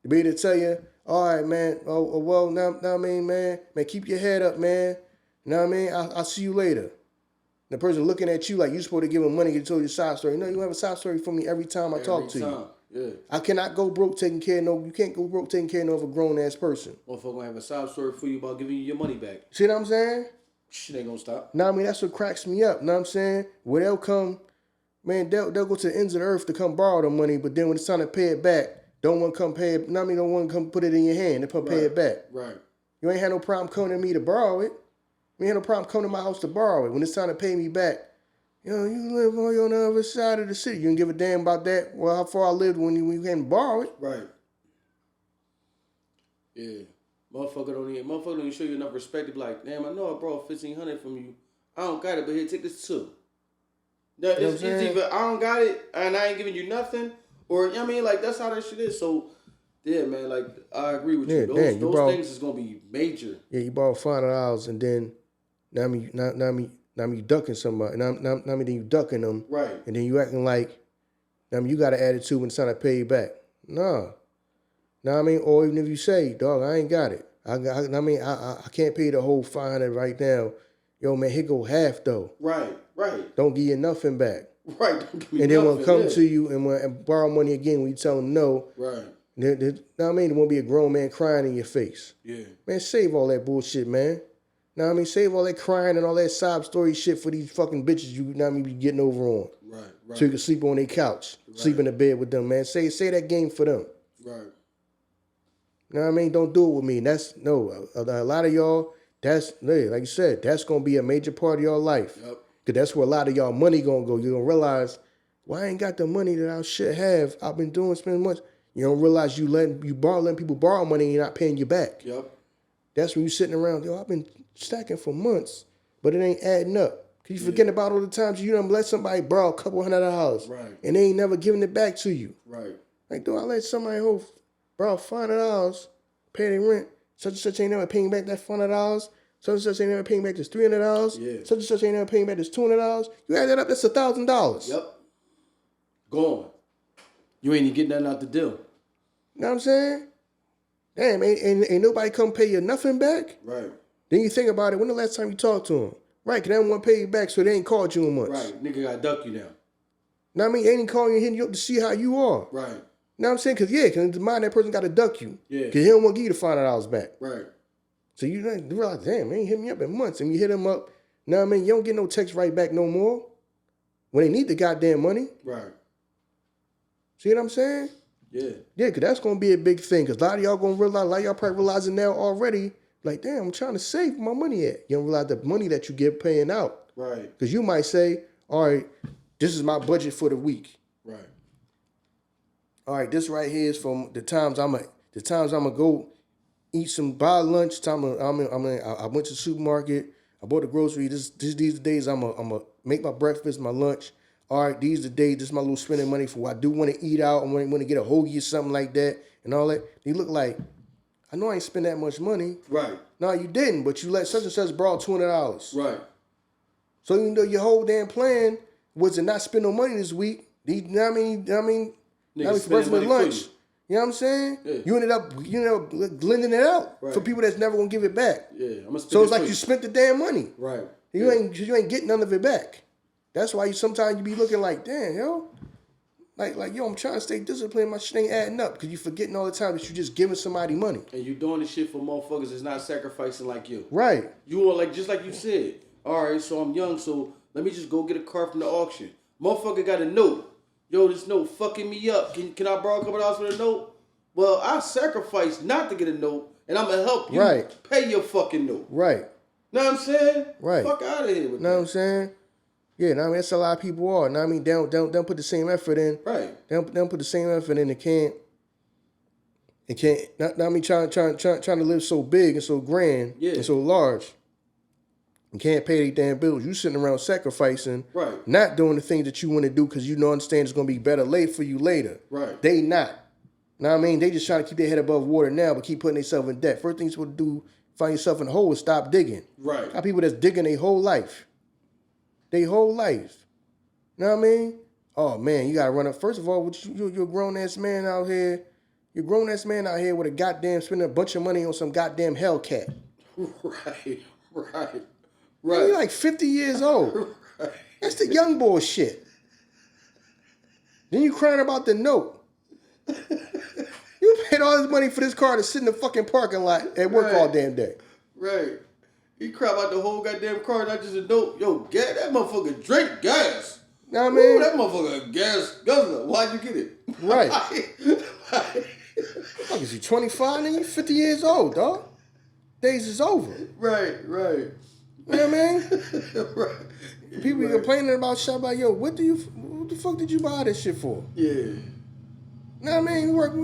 They be able to tell you, all right, man, well, now I mean, man, keep your head up, man. You know what I mean? I'll see you later. The person looking at you like you're supposed to give them money to tell you a side story. No, you have a side story for me every time I talk to you. Yeah. I cannot go broke taking care of you can't go broke taking care of a grown ass person. Motherfucker gonna have a side story for you about giving you your money back. See what I'm saying? Shit ain't gonna stop. Now I mean that's what cracks me up. Know what I'm saying? Where they'll come, man, they'll go to the ends of the earth to come borrow the money, but then when it's time to pay it back, don't want to come pay it. Now I mean don't want to come put it in your hand and pay it back. Right. You ain't had no problem coming to me to borrow it. We had no problem coming to my house to borrow it. When it's time to pay me back, you live on the other side of the city. You didn't give a damn about that. Well, how far I lived when you came to borrow it. Right. Yeah. Motherfucker don't even show you enough respect to be like, damn, I know I borrowed $1,500 from you. I don't got it, but here, take this too. It's either I don't got it and I ain't giving you nothing, or you know what I mean, like that's how that shit is. So yeah, man, like I agree with you. Those things is gonna be major. Yeah, you borrow $500 and then now you ducking somebody. Now then you ducking them. Right. And then you acting like you got an attitude when it's time to pay you back. No. Know what I mean? Or even if you say, dog, I ain't got it. I can't pay the whole $500 right now. Yo, man, here go half though. Right. Don't give you nothing back. Right. Don't give me and then nothing, when come to you and borrow money again, when you tell them no. Right. Know what I mean? There won't be a grown man crying in your face. Yeah. Man, save all that bullshit, man. Know what I mean? Save all that crying and all that sob story shit for these fucking bitches you know what I mean be getting over on. Right. So you can sleep on their couch, sleep in the bed with them, man. Say that game for them. Right. You know what I mean? Don't do it with me. A lot of y'all, like you said, that's going to be a major part of your life. Yep. Because that's where a lot of y'all money going to go. You're going to realize, well, I ain't got the money that I should have. I've been spending much. You don't realize you letting people borrow money and you're not paying you back. Yep. That's when you sitting around, I've been stacking for months, but it ain't adding up. Because you forgetting about all the times you done let somebody borrow a couple $100. Right. And they ain't never giving it back to you. Right. Like, do I let somebody borrow $500, pay their rent, such and such ain't never paying back that $500, such and such ain't never paying back this $300, such and such ain't never paying back this $200. You add that up, that's $1,000. Yep. Gone. You ain't even getting nothing out the deal. You know what I'm saying? Damn, ain't nobody come pay you nothing back? Right. Then you think about it, when the last time you talked to them? Right, because they don't want to pay you back, so they ain't called you in months. Right, nigga got to duck you now. Know what I mean? They ain't calling you, hitting you up to see how you are. Right. You know what I'm saying? Because the mind that person got to duck you. Yeah. Because he don't want to give you the $500 back. Right. So you realize, damn, they ain't hit me up in months. And you hit them up, know what I mean? You don't get no text right back no more. When they need the goddamn money. Right. See what I'm saying? Yeah. Yeah, because that's going to be a big thing. Because a lot of y'all going to realize, a lot of y'all probably realizing now already, like, damn, I'm trying to save my money at. You don't realize the money that you get paying out. Right. Because you might say, all right, this is my budget for the week. Right. All right, this right here is from the times I'm gonna go eat buy lunch. I went to the supermarket. I bought the grocery. These days I'm gonna make my breakfast, my lunch. All right, these are the days. This is my little spending money for what I do want to eat out. I want to get a hoagie or something like that and all that. They look like, I know I ain't spend that much money. Right. No, you didn't, but you let such and such borrow $200. Right. So even though your whole damn plan was to not spend no money this week, you know what I mean? For the rest of the lunch. You know what I'm saying? Yeah. You ended up lending it out for people that's never gonna give it back. Yeah, I'm gonna spend so it's like you spent the damn money. Right. You ain't getting none of it back. That's why sometimes you be looking like, damn, yo. Like, yo, I'm trying to stay disciplined. My shit ain't adding up because you forgetting all the time that you just giving somebody money. And you doing this shit for motherfuckers that's not sacrificing like you. Right. You want just like you said. All right, so I'm young, so let me just go get a car from the auction. Motherfucker got a note. Yo, this note fucking me up. Can I borrow a couple dollars for the note? Well, I sacrificed not to get a note, and I'm gonna help you pay your fucking note. Right. Know what I'm saying? Right. Fuck out of here with that. Know what I'm saying? Yeah, I mean that's a lot of people are. Know what I mean? They don't put the same effort in. Right. They don't put the same effort in. They can't. I mean, trying to live so big and so grand and so large. You can't pay these damn bills. You sitting around sacrificing, right? Not doing the things that you want to do because you know understand it's gonna be better later for you later. Right. They not. Know what I mean? They just trying to keep their head above water now, but keep putting themselves in debt. First thing you're supposed to do, find yourself in a hole, is stop digging. Right. Got people that's digging their whole life. Their whole life. Know what I mean? Oh man, you gotta run up. First of all, you're a grown ass man out here. You're a grown ass man out here with a goddamn spending a bunch of money on some goddamn Hellcat. Right. Right. Right. Man, you're like 50 years old. Right. That's the young boy shit. Then you crying about the note. You paid all this money for this car to sit in the fucking parking lot at work all damn day. Right. He cry about the whole goddamn car, not just a note. Yo, gas, that motherfucker drink gas. Know what I mean? Ooh, that motherfucker gas guzzler. Why'd you get it? Right. Fuck, is you 25 and you 50 years old, dog? Days is over. Right, right. You know what I mean? Right. People be complaining about shit like, yo, what the fuck did you buy this shit for? Yeah. You know what I mean? We work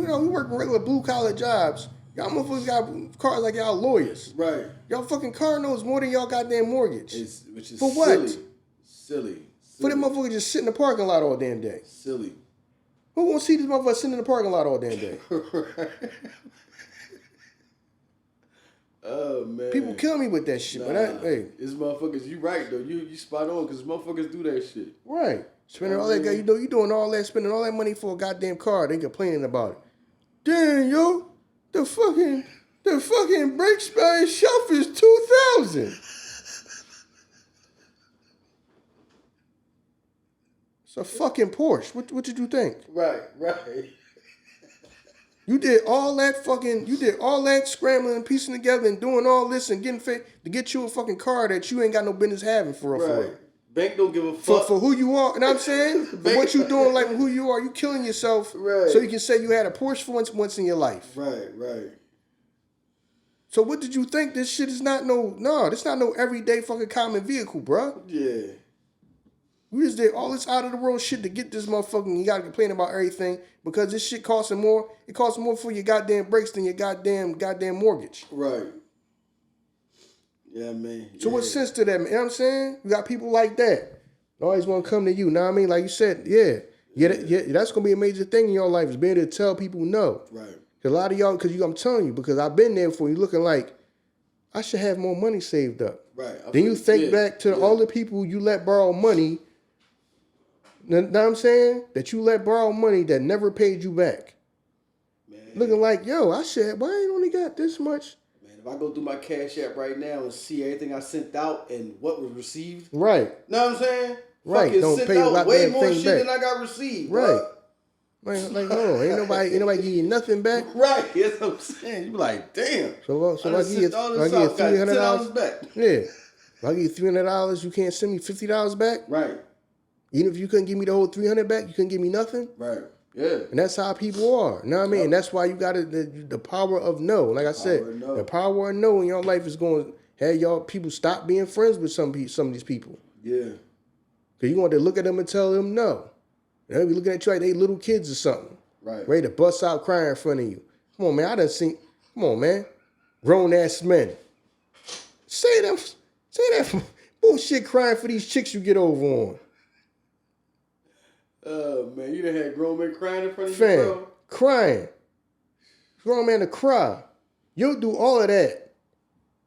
regular blue collar jobs. Y'all motherfuckers got cars like y'all lawyers. Right. Y'all fucking car knows more than y'all goddamn mortgage. Which is for what? Silly. For them motherfuckers just sit in the parking lot all damn day. Silly. Who wants to see this motherfucker sitting in the parking lot all damn day? Oh man. People kill me with that shit, but hey, it's motherfuckers. You right though. You spot on because motherfuckers do that shit. Right. Spending all that, you doing all that, spending all that money for a goddamn car. They complaining about it. Damn, yo, the fucking brakes by itself is $2,000. It's a fucking Porsche. What did you think? Right. You did all that scrambling and piecing together and doing all this and getting fit to get you a fucking car that you ain't got no business having for real. Bank don't give a fuck. For who you are, you know what I'm saying? For what you doing, like who you are, you killing yourself so you can say you had a Porsche for once in your life. Right. So what did you think? This shit is not this not no everyday fucking common vehicle, bro. Yeah. You just did all this out of the world shit to get this motherfucking, you gotta complain about everything because this shit costing more. It costs more for your goddamn brakes than your goddamn mortgage. Right. Yeah, man. So what sense to that, man? You know what I'm saying? You got people like that. They always want to come to you, you know what I mean? Like you said, that's going to be a major thing in your life is being able to tell people no. Right. Because a lot of y'all, I'm telling you, because I've been there before, you looking like, I should have more money saved up. Right. Then you think back to all the people you let borrow money, you know what I'm saying? That you let borrow money that never paid you back. Man. Looking like, yo, why I ain't only got this much? If I go through my Cash App right now and see everything I sent out and what was received, right? Know what I'm saying? Right. Fucking Don't sent pay out way more shit back than I got received. Right. Like, no, ain't nobody give you nothing back. Right. That's what I'm saying. You be like, damn. So if I give you $300 back. Yeah. If I give you $300, you can't send me $50 back. Right. Even if you couldn't give me the whole $300 back, you couldn't give me nothing. Right. Yeah. And that's how people are. You know what I mean? And that's why you got the power of no. Like I said, the power of no in your life is going to have y'all people stop being friends with some of these people. Yeah. Because you want to look at them and tell them no. They'll be looking at you like they little kids or something. Right. Ready to bust out crying in front of you. Come on, man. Come on, man. Grown ass men. Say that bullshit crying for these chicks you get over on. Oh, man, you done had grown men crying in front of you, bro? Crying. Grown man to cry. You'll do all of that.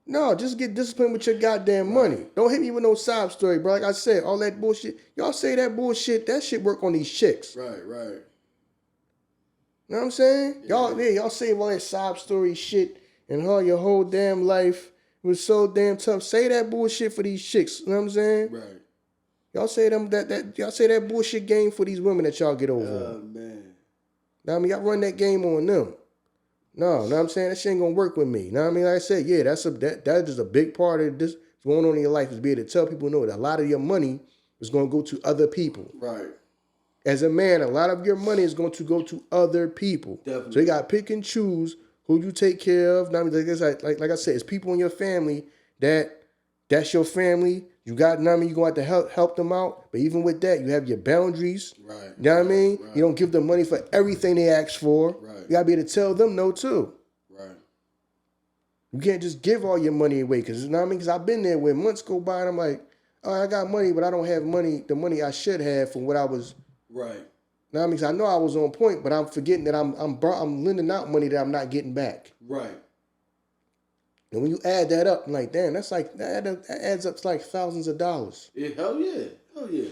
No, just get disciplined with your goddamn money. Don't hit me with no sob story, bro. Like I said, all that bullshit. Y'all say that bullshit. That shit work on these chicks. Right. You know what I'm saying? Yeah. Y'all say all that sob story shit and how your whole damn life was so damn tough. Say that bullshit for these chicks. You know what I'm saying? Right. Y'all say y'all say that bullshit game for these women that y'all get over. Oh, man. Now I mean, y'all run that game on them. No, know what I'm saying? That shit ain't gonna work with me. Know what I mean? Like I said, yeah, that is a big part of this going on in your life is being able to tell people no that a lot of your money is gonna go to other people. Right. As a man, a lot of your money is going to go to other people. Definitely. So you gotta pick and choose who you take care of. Now, I mean, like I said, it's people in your family that's your family. You got, you know what I mean, you're going to have to help them out. But even with that, you have your boundaries. Right. You know what I mean? Right. You don't give them money for everything they ask for. Right. You got to be able to tell them no, too. Right. You can't just give all your money away. Because, you know what I mean? Because I've been there where months go by and I'm like, oh, I got money, but I don't have the money I should have for what I was. Right. You know what I mean? 'Cause I know I was on point, but I'm forgetting that I'm lending out money that I'm not getting back. Right. And when you add that up, I'm like, damn, that adds up to like thousands of dollars. Yeah, hell yeah.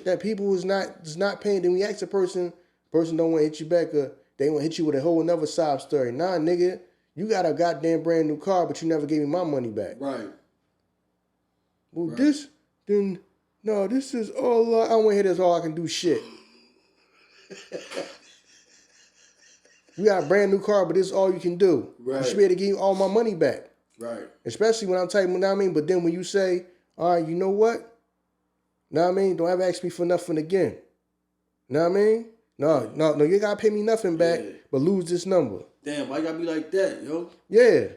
That people is not paying. Then we ask the person don't want to hit you back, or they want to hit you with a whole another sob story. Nah, nigga, you got a goddamn brand new car, but you never gave me my money back. Right. Well, right. This is all. I don't want to hear this. All I can do shit. You got a brand new car, but this is all you can do. Right. You should be able to give you all my money back. Right. Especially when I'm typing, you know what I mean? But then when you say, all right, you know what? Know what I mean? Don't ever ask me for nothing again. Know what I mean? No, you gotta pay me nothing back, but lose this number. Damn, why you gotta be like that, yo? Yeah.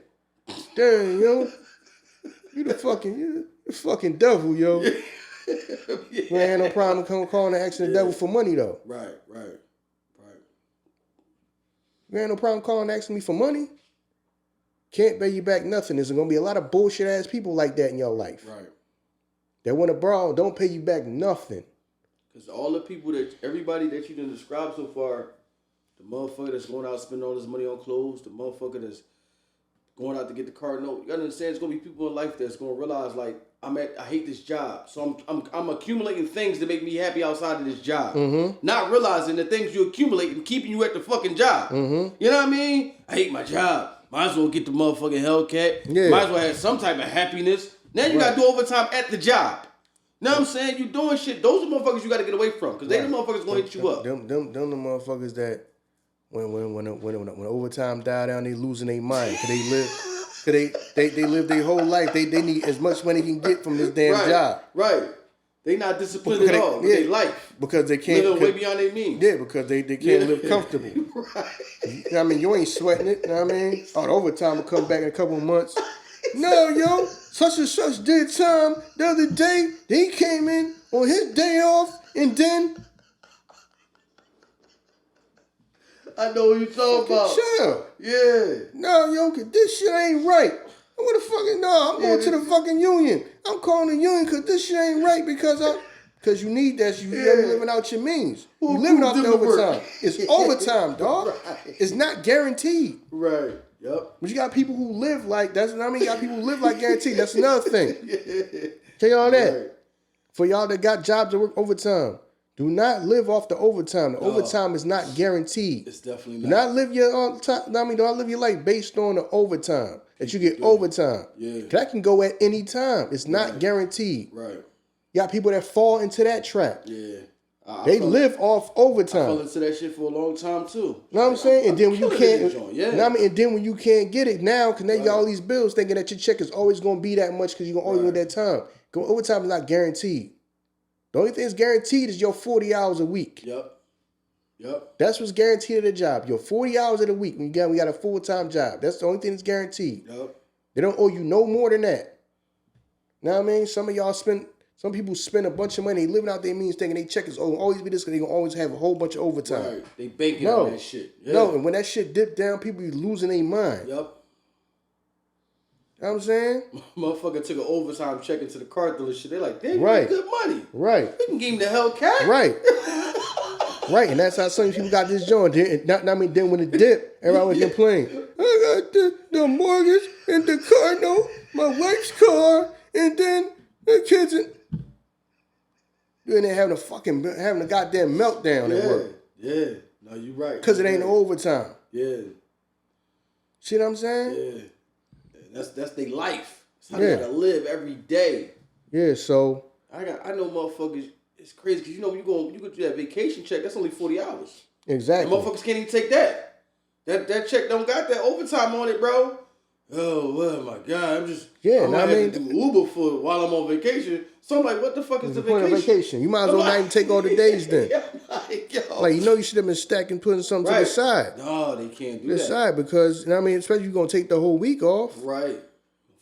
Damn, yo. You the fucking devil, yo. Yeah. You ain't had no problem calling and asking the devil for money, though. Right. You ain't no problem calling and asking me for money. Can't pay you back nothing. There's going to be a lot of bullshit ass people like that in your life. Right. That want to borrow, don't pay you back nothing. Because all the people everybody that you done described so far, the motherfucker that's going out spending all this money on clothes, the motherfucker that's going out to get the car note, you gotta understand, there's gonna be people in life that's gonna realize like I hate this job, so I'm accumulating things to make me happy outside of this job, not realizing the things you accumulate and keeping you at the fucking job. You know what I mean? I hate my job. Might as well get the motherfucking Hellcat. Yeah. Might as well have some type of happiness. Now you gotta do overtime at the job. You know what I'm saying? You doing shit. Those are the motherfuckers you gotta get away from, because they the motherfuckers gonna hit you up. Them the motherfuckers that when overtime die down, they losing their mind. Cause they live their whole life. They need as much money can get from this damn job. Right. They not disciplined at all. Their life. Because they can't live way beyond their means. Yeah, because they can't live comfortable. Right. You know what I mean? You ain't sweating it. You know what I mean? Oh, the overtime will come back in a couple of months. No, yo, such and such did time the other day. He came in on his day off, and then I know what you're talking about. Shut up. Yeah. No, yo, this shit ain't right. What the fucking no? I'm going to the fucking union. I'm calling the union because this shit ain't right because you need that. You living out your means. You living off the overtime. It's overtime, dog. Right. It's not guaranteed. Right. Yep. But you got people who live like that's. I mean, you got people who live like guaranteed. That's another thing. Tell y'all that. Right. For y'all that got jobs that work overtime, do not live off the overtime. The overtime is not guaranteed. It's definitely not. Do not live your time. I mean, do not live your life based on the overtime that you get overtime. Yeah. That can go at any time. It's not guaranteed. Right. You got people that fall into that trap. Yeah. They live off overtime. I fell into that shit for a long time too. You know what I'm saying? And then when you can't, you know what I mean? And then when you can't get it now, because now you got all these bills thinking that your check is always going to be that much because you're going to always get that time. Overtime is not guaranteed. The only thing that's guaranteed is your 40 hours a week. Yep. That's what's guaranteed at the job. Your 40 hours of the week. We got a full-time job. That's the only thing that's guaranteed. Yep. They don't owe you no more than that. You know what I mean? Some people spend a bunch of money living out their means thinking they check is always be this because they're going to always have a whole bunch of overtime. Right. They banking on that shit. Yeah. No, and when that shit dip down, people be losing their mind. Yep. You know what I'm saying? Motherfucker took an overtime check into the car dealership. They like, damn, you good money. Right. We can give him the Hellcat. Right. Right, and that's how some people got this joint. Then when it dip, everybody was complaining. I got the mortgage and the car note, my wife's car, and then the kids. And they're having a goddamn meltdown at work. Yeah, no, you're right. Because it ain't overtime. Yeah. See what I'm saying? Yeah. That's their life. That's how they gotta live every day. Yeah, so I know motherfuckers. It's crazy because you go do that vacation check. That's only 40 hours. Exactly. And motherfuckers can't even take that. That check don't got that overtime on it, bro. Oh my God! I'm just I'm having to do Uber while I'm on vacation. So I'm like, what the fuck is the vacation? You might as well not even take all the days then. Like, you should have been stacking, putting something to the side. No, they can't do that. The side because especially you're gonna take the whole week off. Right.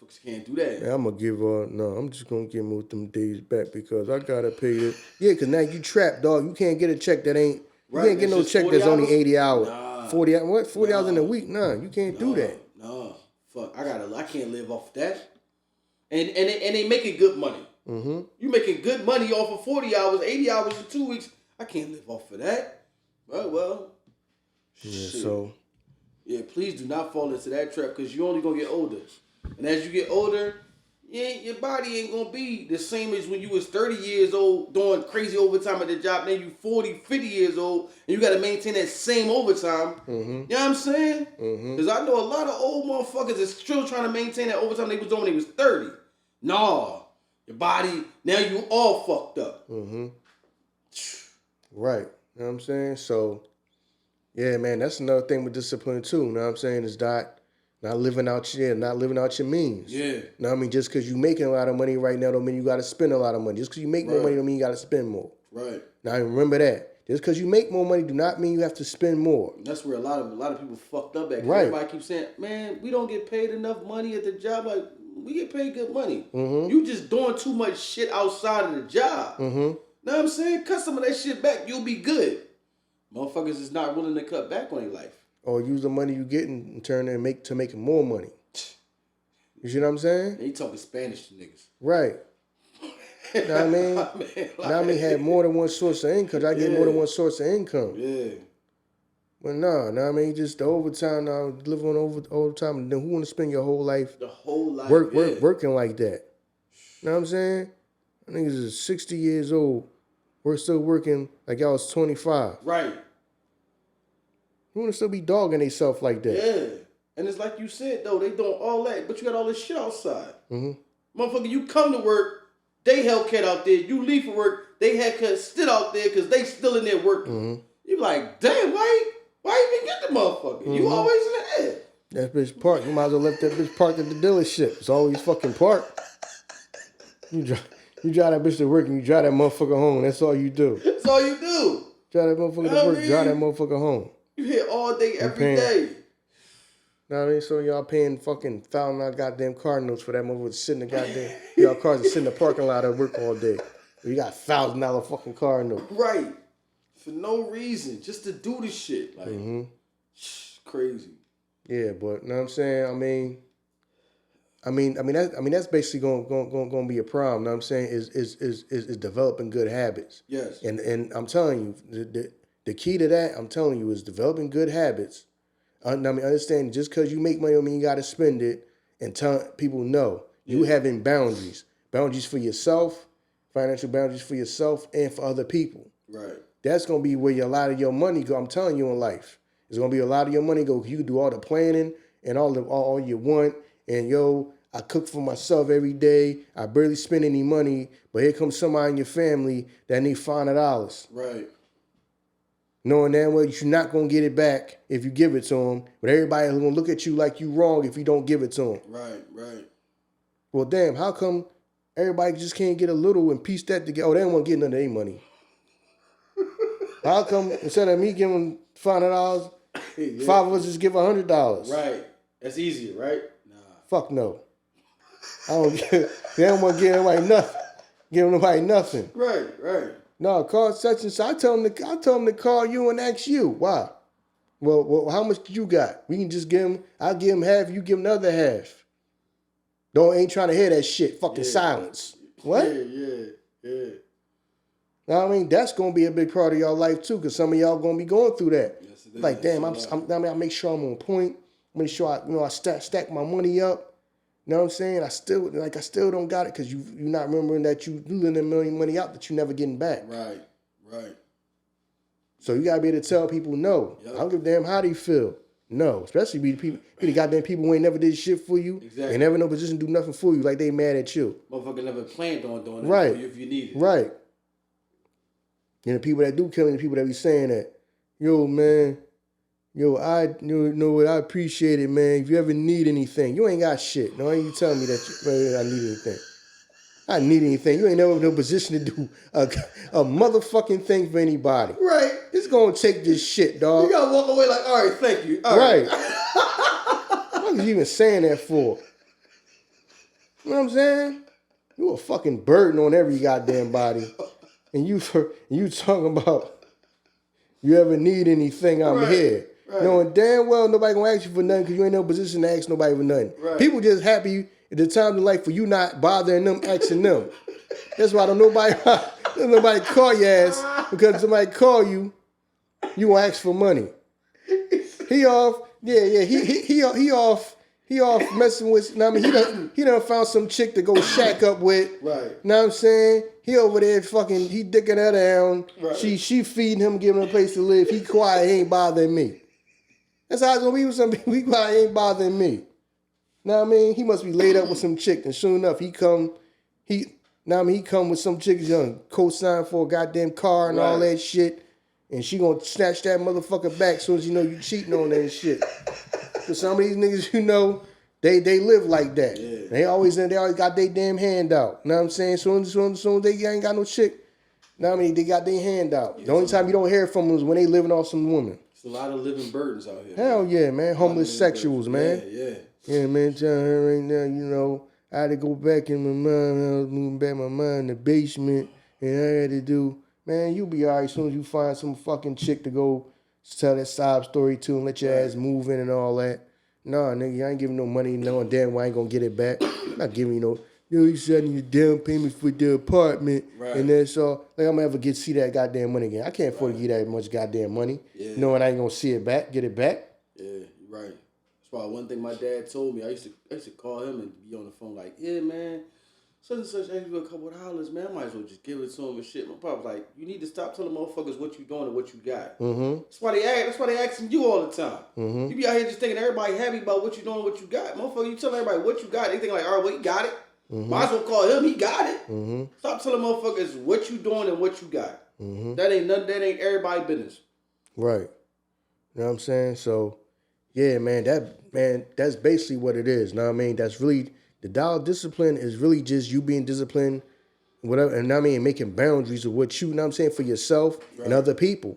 Motherfuckers can't do that. Man, I'm just gonna give most of them days back because I gotta pay it. Yeah, because now you trapped, dog. You can't get a check that ain't. You can't get no check that's only 80 hours. Nah. 40 hours. What? 40 hours in a week? Nah, you can't do that. No. Fuck, I can't live off that. And they making good money. Mm-hmm. You making good money off of 40 hours, 80 hours in 2 weeks. I can't live off of that. Well. Yeah, shit. So. Yeah, please do not fall into that trap because you're only going to get older. And as you get older, your body ain't going to be the same as when you was 30 years old doing crazy overtime at the job. Then you 40, 50 years old and you got to maintain that same overtime. Mm-hmm. You know what I'm saying? Because I know a lot of old motherfuckers is still trying to maintain that overtime they was doing when they was 30. Nah. Your body, now you all fucked up. Mm-hmm. Right. You know what I'm saying? So, yeah, man, that's another thing with discipline too. You know what I'm saying? Is not living out your means. Yeah. You know what I mean? Just because you making a lot of money right now don't mean you got to spend a lot of money. Just because you make more money don't mean you got to spend more. Right. Now remember that. Just because you make more money do not mean you have to spend more. That's where a lot of people fucked up at. Right. Everybody keeps saying, man, we don't get paid enough money at the job. Like, We get paid good money. You just doing too much shit outside of the job. Know what I'm saying? Cut some of that shit back. You'll be good. Motherfuckers is not willing to cut back on their life. Or use the money you get and turn it and make more money. You see what I'm saying? They talking Spanish to niggas. Right. Know what I mean? Now I mean have more than one source of income. I get more than one source of income. Yeah. But no, I mean just the overtime now, live on overtime, and then who wanna spend your whole life working like that? Know what I'm saying? I think is 60 years old. We're still working like y'all was 25. Right. Who wanna still be dogging themselves like that? Yeah. And it's like you said though, they doing all that, but you got all this shit outside. Motherfucker, you come to work, they Hellcat out there. You leave for work, they Hellcat still out there because they still in there working. You like, damn, why even get the motherfucker? You always in the head. That bitch parked. You might as well let that bitch parked at the dealership. It's always fucking parked. You drive that bitch to work and you drive that motherfucker home. That's all you do. That's all you do. Drive that motherfucker to work, drive that motherfucker home. You here all day, every day. Know what I mean? So y'all paying fucking $1,000 goddamn car notes for that motherfucker sitting in the goddamn y'all cars sitting in the parking lot at work all day. You got $1,000 fucking car note. Right. For no reason. Just to do this shit. Like crazy. Yeah, but know what I'm saying? I mean that's basically going to be a problem. Know what I'm saying? Is developing good habits. Yes. And I'm telling you, the key to that, I'm telling you, is developing good habits. I mean, understand just because you make money, I mean you got to spend it, and tell people no. You having boundaries for yourself, financial boundaries for yourself and for other people. Right. That's gonna be where a lot of your money go. I'm telling you, in life, it's gonna be a lot of your money go. You can do all the planning and all you want, and I cook for myself every day. I barely spend any money, but here comes somebody in your family that need $500. Right. Knowing that well, you're not going to get it back if you give it to them. But everybody's going to look at you like you wrong if you don't give it to them. Right. Well, damn, how come everybody just can't get a little and piece that together? Oh, they don't want to get none of their money. How come instead of me giving $500, five of us just give $100? Right. That's easier, right? Nah. Fuck no. I don't give, they don't want to give nobody nothing. Give nobody nothing. Right. No, call such and such. I tell them to call you and ask you. Why? Well, how much you got? We can just give him. I'll give him half. You give him the other half. Ain't trying to hear that shit. Fucking silence. What? Yeah. Now, I mean, that's gonna be a big part of y'all life too, because some of y'all gonna be going through that. Yes, it is. Like, damn, I make sure I'm on point. Make sure I stack my money up. You know what I'm saying? I still don't got it because you're not remembering that you lending money out that you never getting back. Right. So you gotta be able to tell people no. Yep. I don't give a damn how they feel. No, especially be the goddamn people who ain't never did shit for you. Exactly. Ain't never in no position to do nothing for you. Like they mad at you. Motherfucker never planned on doing that for you if you need it. Right. And the people that do kill me, the people that be saying that, yo man, I know what I appreciate it, man. If you ever need anything, you ain't got shit. No, you tell me that I need anything. I need anything. You ain't never in no position to do a motherfucking thing for anybody. Right. It's gonna take this shit, dog. You gotta walk away like, all right, thank you. All right. What are you even saying that for? You know what I'm saying? You a fucking burden on every goddamn body. And you talking about you ever need anything, I'm here. Right. Knowing damn well nobody gonna ask you for nothing because you ain't in no position to ask nobody for nothing. Right. People just happy at the time of life for you not bothering them, asking them. That's why don't nobody call your ass, because somebody call you, you gonna ask for money. He off messing with. I mean, he done found some chick to go shack up with. Right. Know what I'm saying? He over there fucking. He dicking her down. Right. She feeding him, giving him a place to live. He quiet. He ain't bothering me. That's how it's gonna be with some people. He quiet. He ain't bothering me. Know what I mean? He must be laid up with some chick, and soon enough he come with some chick young co-sign for a goddamn car and all that shit, and she gonna snatch that motherfucker back as soon as you know you cheating on that shit. Cause some of these niggas, they live like that. Yeah. They always got their damn hand out. Know what I'm saying? Soon as they ain't got no chick, know what I mean? They got their hand out. Yeah, the only time you don't hear from them is when they living off some woman. It's a lot of living burdens out here. Hell yeah, man. Homeless sexuals, man. Yeah. Yeah, man, right now, I had to go back in my mind. I was moving back my mind in the basement, and I had to do. Man, you'll be all right as soon as you find some fucking chick to go tell that sob story to and let your ass move in and all that. Nah, nigga, I ain't giving no money knowing damn well I ain't gonna get it back. I'm not giving you no. Yo, you said I need a down payment for the apartment, and that's all. Like I'm gonna ever see that goddamn money again. I can't afford to get that much goddamn money, knowing I ain't gonna see it back, get it back. Yeah, you're right. That's why one thing my dad told me. I used to call him and be on the phone like, yeah, man, such and such asked me a couple of dollars, man. I might as well just give it to him and shit. My pop was like, you need to stop telling motherfuckers what you doing and what you got. Mm-hmm. That's why they asking you all the time. Mm-hmm. You be out here just thinking everybody happy about what you doing and what you got. Motherfucker, you tell everybody what you got. They think like, all right, well, he got it. Mm-hmm. Might as well call him. He got it. Mm-hmm. Stop telling motherfuckers what you doing and what you got. Mm-hmm. That ain't everybody business. Right. You know what I'm saying? So, yeah, man, that's basically what it is. You know what I mean? That's really, the dollar discipline is really just you being disciplined, whatever, and I mean, making boundaries of what you know what I'm saying, for yourself and other people. You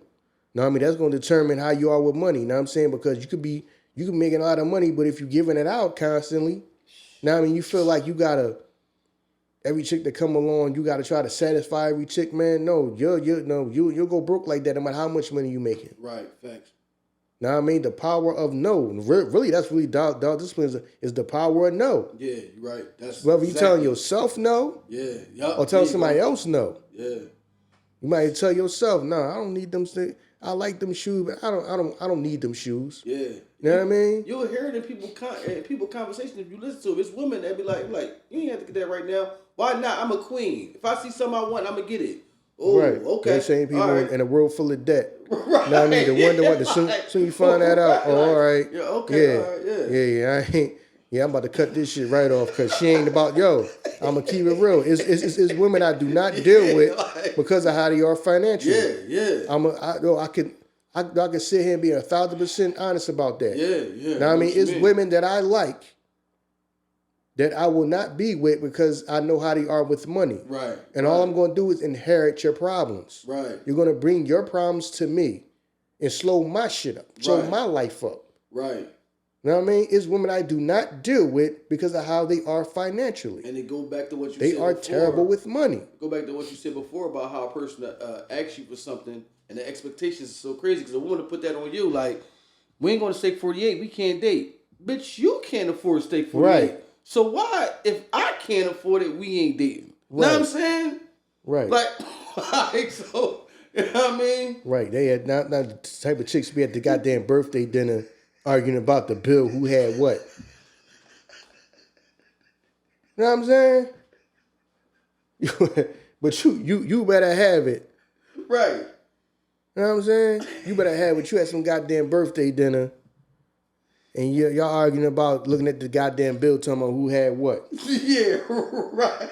know what I mean? That's going to determine how you are with money. You know what I'm saying? Because you could be making a lot of money, but if you're giving it out constantly, you know what I mean, you feel like you got to, every chick that come along, you got to try to satisfy every chick, man. No, you'll go broke like that no matter how much money you making. Right, facts. Now I mean, the power of no. Really, that's really dollar discipline is the power of no. Yeah, you're right. That's whether you telling yourself no, or telling somebody else no. Yeah, you might tell yourself, no, I don't need them. I like them shoes, but I don't need them shoes. Yeah, you know what I mean. You'll hear it in people conversation if you listen to them. It's women that be like, you ain't have to get that right now. Why not? I'm a queen. If I see something I want, I'm gonna get it. Oh, right. Okay. They're saying people in a world full of debt. Right. Now I mean, the wonder what soon you find that out. Oh, all right. Yeah. Okay. Yeah. All right, yeah. I ain't. Yeah, I'm about to cut this shit right off because she ain't about I'm gonna keep it real. It's women I do not deal with because of how they are financially. Yeah. I can sit here and be 1,000% honest about that. Yeah. Now I mean, it's women that I like that I will not be with because I know how they are with money. Right. And all I'm going to do is inherit your problems. Right. You're going to bring your problems to me and slow my shit up, slow my life up. Right. You know what I mean? It's women I do not deal with because of how they are financially. And they go back to what you said before. They are terrible with money. Go back to what you said before about how a person asks you for something and the expectations are so crazy because a woman to put that on you like, we ain't going to steak 48, we can't date. Bitch, you can't afford steak 48. Right. So why, if I can't afford it, we ain't dating? Right. Know what I'm saying? Right. Like, so, you know what I mean? Right. They had not the type of chicks be at the goddamn birthday dinner arguing about the bill, who had what. You know what I'm saying? But you better have it. Right. You know what I'm saying? You better have it. You had some goddamn birthday dinner. And y'all arguing about looking at the goddamn bill, talking about who had what. Yeah, right.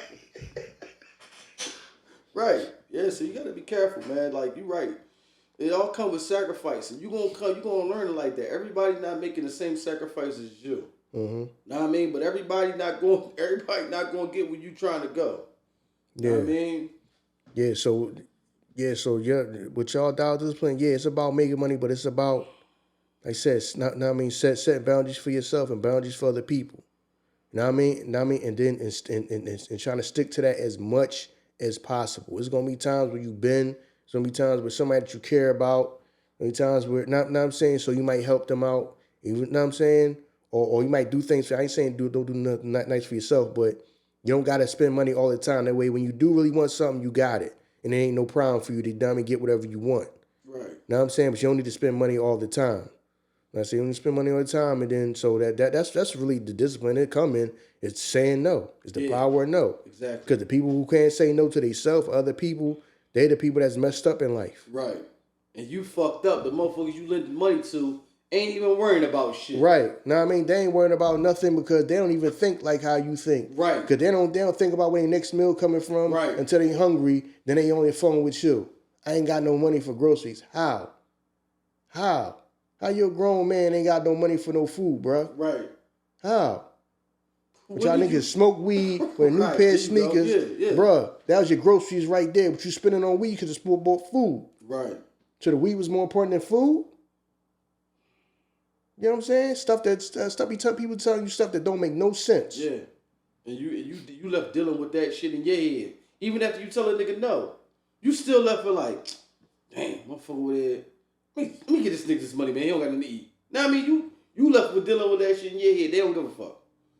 Right. Yeah, so you gotta be careful, man. Like, you're right. It all comes with sacrifice. And you're gonna learn it like that. Everybody not making the same sacrifice as you. Mm-hmm. Know what I mean? But everybody not gonna get where you trying to go. Know what I mean? Yeah, so with y'all dollar discipline, it's about making money, but it's about, like I said, set boundaries for yourself and boundaries for other people. You know what I mean? And then and trying to stick to that as much as possible. It's gonna be times where you've been. It's gonna be times where somebody that you care about. There's times where not I'm saying, so you might help them out. You know what I'm saying? Or you might do things. I ain't saying don't do nothing not nice for yourself, but you don't gotta spend money all the time. That way, when you do really want something, you got it, and there ain't no problem for you to dumb and get whatever you want. Right. You know what I'm saying? But you don't need to spend money all the time. I say you don't spend money all the time, and then so that's really the discipline that come in. It's saying no. It's the power of no. Exactly. Because the people who can't say no to themselves, other people, they the people that's messed up in life. Right. And you fucked up. The motherfuckers you lend the money to ain't even worrying about shit. Right. Now I mean, they ain't worrying about nothing because they don't even think like how you think. Right. Because they don't think about where their next meal coming from. Right. Until they hungry, then they on their phone with you. I ain't got no money for groceries. How? How you a grown man ain't got no money for no food, bro? Right. How? But y'all niggas smoke weed with a new pair of sneakers. Bruh, that was your groceries right there. What you spending on weed, you could have bought food. Right. So the weed was more important than food? You know what I'm saying? People telling you stuff that don't make no sense. Yeah. And you left dealing with that shit in your head. Even after you tell a nigga no, you still left it like, damn, motherfucker with it. Let me get this nigga this money, man. He don't got nothing to eat. Now I mean you left with dealing with that shit in your head. They don't give a fuck.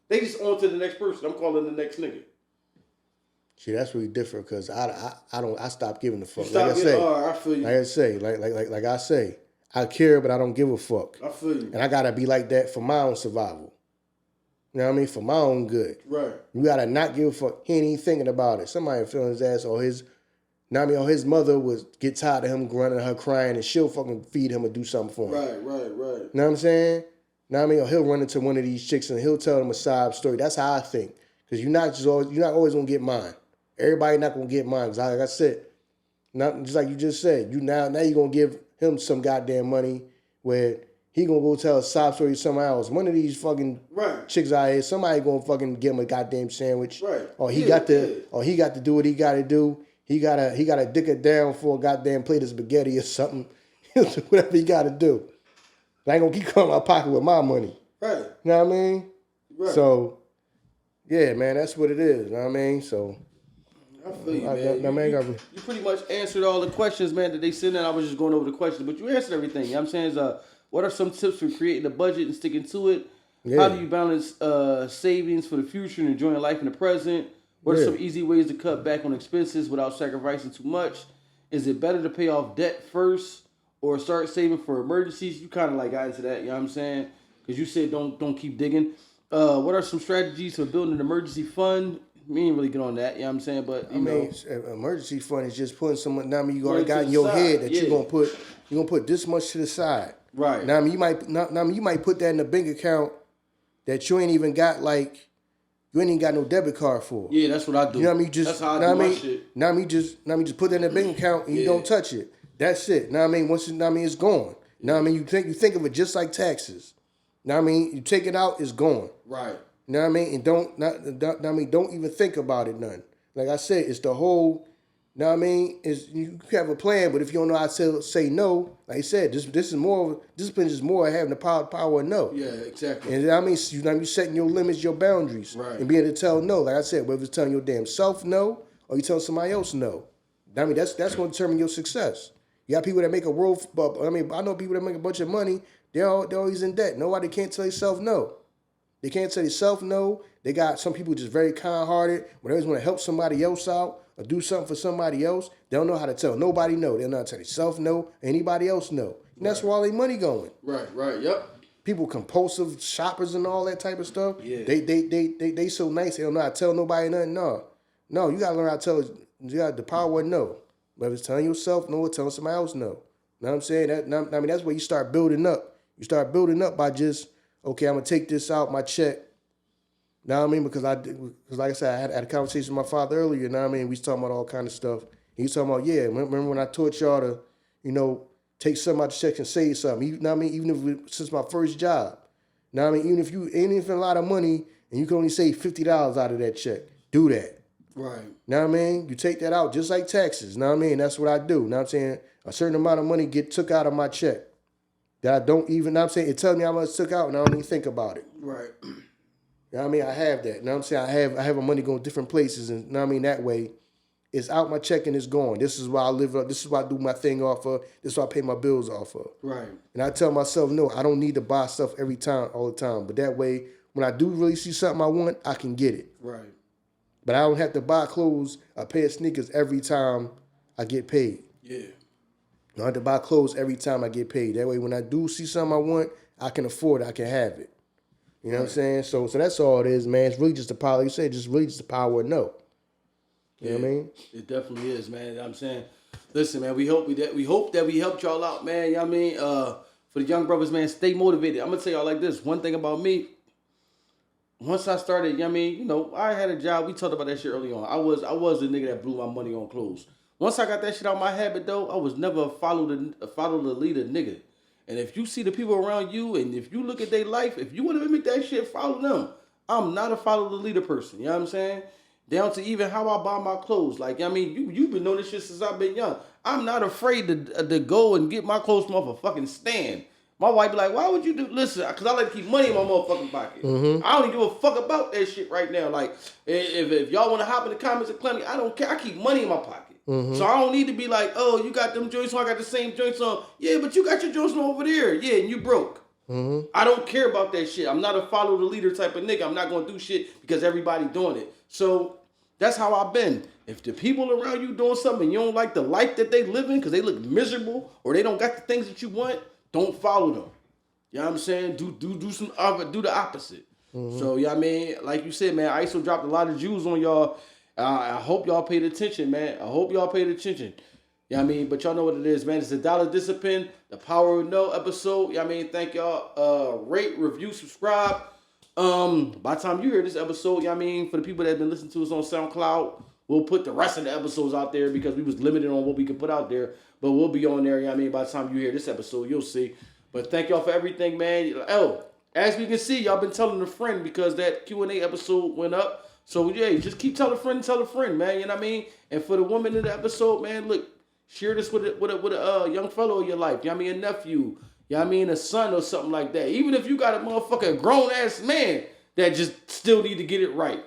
They just on to the next person. I'm calling the next nigga. See, that's really different because I stopped giving a fuck. Like I feel you. Like I say, I care, but I don't give a fuck. I feel you. And I gotta be like that for my own survival. You know what I mean? For my own good. Right. You gotta not give a fuck. He ain't even thinking about it. Somebody feeling his ass or his, or his mother would get tired of him running her crying and she'll fucking feed him or do something for him. Right. You know what I'm saying? Or he'll run into one of these chicks and he'll tell them a sob story. That's how I think. Because you're not always gonna get mine. Everybody not gonna get mine. Cause like I said, just like you just said, now you're gonna give him some goddamn money where he gonna go tell a sob story to someone else. One of these fucking chicks out here, somebody gonna fucking give him a goddamn sandwich. Right. Or he got to do what he gotta do. He gotta dick it down for a goddamn plate of spaghetti or something. He'll do whatever he gotta do. I ain't gonna keep coming in my pocket with my money. Right. You know what I mean? Right. So, yeah, man, that's what it is. You know what I mean? So, I feel you, man. You pretty much answered all the questions, man, that they sent in. I was just going over the questions, but you answered everything. You know what I'm saying? What are some tips for creating a budget and sticking to it? Yeah. How do you balance savings for the future and enjoying life in the present? What are some easy ways to cut back on expenses without sacrificing too much? Is it better to pay off debt first or start saving for emergencies? You kind of like got into that, you know what I'm saying? Because you said don't keep digging. What are some strategies for building an emergency fund? We ain't really get on that, you know what I'm saying? But emergency fund is just putting some. Now, you already got in your head that you're gonna put this much to the side. Right. Now, you might put that in a bank account that you ain't even got you ain't even got no debit card for. Yeah, that's what I do. You know what I mean? That's how I do my shit. Now you just put that in a bank account and you don't touch it. That's it. Now I mean, it's gone. Now I mean, you think of it just like taxes. Now I mean, you take it out, it's gone. Right. You know what I mean? And don't even think about it none. Like I said, it's the whole. You know what I mean? Is you have a plan, but if you don't know how to say no, like I said, this is more discipline is more having the power of no. Yeah, exactly. And I mean, you setting your limits, your boundaries, right, and being able to tell no. Like I said, whether it's telling your damn self no or you telling somebody else no. I mean, that's going to determine your success. You got people that make a world. I mean, I know people that make a bunch of money. They're always in debt. Nobody can't tell themselves no. They can't tell themselves no. They got some people just very kind-hearted. When they always want to help somebody else out or do something for somebody else, they don't know how to tell nobody no. They don't know how to tell themselves no, anybody else no. And that's where all their money going. Right, yep. People compulsive shoppers and all that type of stuff. Yeah. They so nice they don't know how to tell nobody nothing. No, you gotta learn how to tell. You got the power of no. Whether it's telling yourself no or telling somebody else no. You know what I'm saying? I mean, that's where you start building up. You start building up by just, okay, I'm gonna take this out my check. Know what I mean? Because like I said, I had a conversation with my father earlier. Know what I mean? We was talking about all kind of stuff. He was talking about, remember when I taught y'all to, take something out the check and save something. You know what I mean? Even if since my first job. Know what I mean? Even if a lot of money and you can only save $50 out of that check, do that. Right. Know what I mean? You take that out just like taxes. Know what I mean? That's what I do. Know what I'm saying? A certain amount of money get took out of my check. That I don't even, know what I'm saying? It tells me how much took out and I don't even think about it. Right. You know what I mean? I have that. You know what I'm saying? I have my money going different places and you know what I mean? That way, it's out my check and it's gone. This is where I live up. This is where I do my thing off of. This is where I pay my bills off of. Right. And I tell myself, no, I don't need to buy stuff all the time. But that way, when I do really see something I want, I can get it. Right. But I don't have to buy clothes, a pair of sneakers every time I get paid. Yeah. I don't have to buy clothes every time I get paid. That way, when I do see something I want, I can afford it. I can have it. You know what I'm saying? So that's all it is, man. It's really just the power. Like you said, just really just the power of no. You know what I mean? It definitely is, man. You know what I'm saying, listen, man. We hope that we helped y'all out, man. You know what I mean? For the young brothers, man, stay motivated. I'm gonna tell y'all like this. One thing about me. Once I started, you know what I mean, I had a job. We talked about that shit early on. I was the nigga that blew my money on clothes. Once I got that shit out of my habit, though, I was never a follow the leader nigga. And if you see the people around you, and if you look at their life, if you want to mimic that shit, follow them. I'm not a follow the leader person. You know what I'm saying? Down to even how I buy my clothes. Like, I mean, you've been knowing this shit since I've been young. I'm not afraid to go and get my clothes from off a fucking stand. My wife be like, why would you do? Listen, because I like to keep money in my motherfucking pocket. Mm-hmm. I don't even give a fuck about that shit right now. Like, if y'all want to hop in the comments and play me, I don't care. I keep money in my pocket. Mm-hmm. So I don't need to be like, oh, you got them joints on, I got the same joints on. Yeah, but you got your joints on over there. Yeah, and you broke. Mm-hmm. I don't care about that shit. I'm not a follow the leader type of nigga. I'm not going to do shit because everybody doing it. So that's how I've been. If the people around you doing something and you don't like the life that they live in because they look miserable or they don't got the things that you want, don't follow them. You know what I'm saying? Do the opposite. Mm-hmm. So, you know what I mean? Like you said, man, ISO dropped a lot of jewels on y'all. I hope y'all paid attention, man. I hope y'all paid attention. You know what I mean? But y'all know what it is, man. It's the Dollar Discipline, the Power of No episode. You know what I mean? Thank y'all. Rate, review, subscribe. By the time you hear this episode, you know what I mean? For the people that have been listening to us on SoundCloud, we'll put the rest of the episodes out there because we was limited on what we could put out there. But we'll be on there, you know what I mean? By the time you hear this episode, you'll see. But thank y'all for everything, man. Oh, as we can see, y'all been telling a friend because that Q&A episode went up. So, yeah, just keep telling a friend, man. You know what I mean? And for the woman in the episode, man, look, share this with a young fellow in your life. You know what I mean? A nephew. You know what I mean? A son or something like that. Even if you got a motherfucking grown-ass man that just still need to get it right.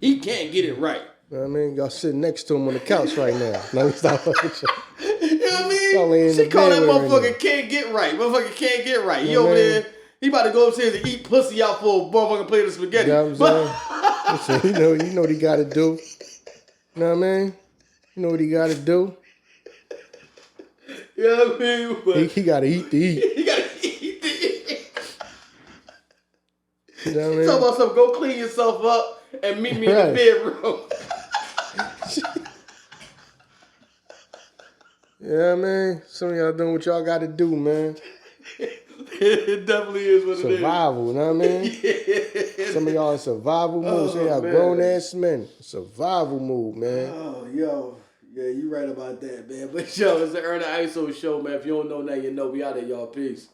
He can't get it right. You know what I mean? Y'all sitting next to him on the couch right now. No, stop. You know what I mean? She call that motherfucker can't get right. Motherfucker can't get right. He over there, he about to go upstairs and eat pussy out for a motherfucking plate of spaghetti. You know what I'm saying? Listen, you know what he got to do. You know what I mean? You know what he got to do. You know what I mean? But he got to eat to eat. He got to eat to eat. You know what I mean? Talk about something, go clean yourself up and meet me in the bedroom. Yeah, man. Some of y'all doing what y'all got to do, man. It definitely is what survival, you know what I mean? Yeah. Some of y'all in survival mode. Some of y'all grown-ass men. Survival mode, man. Oh, yo. Yeah, you right about that, man. But, yo, it's the Ern and Iso show, man. If you don't know now, you know. We out there, y'all. Peace.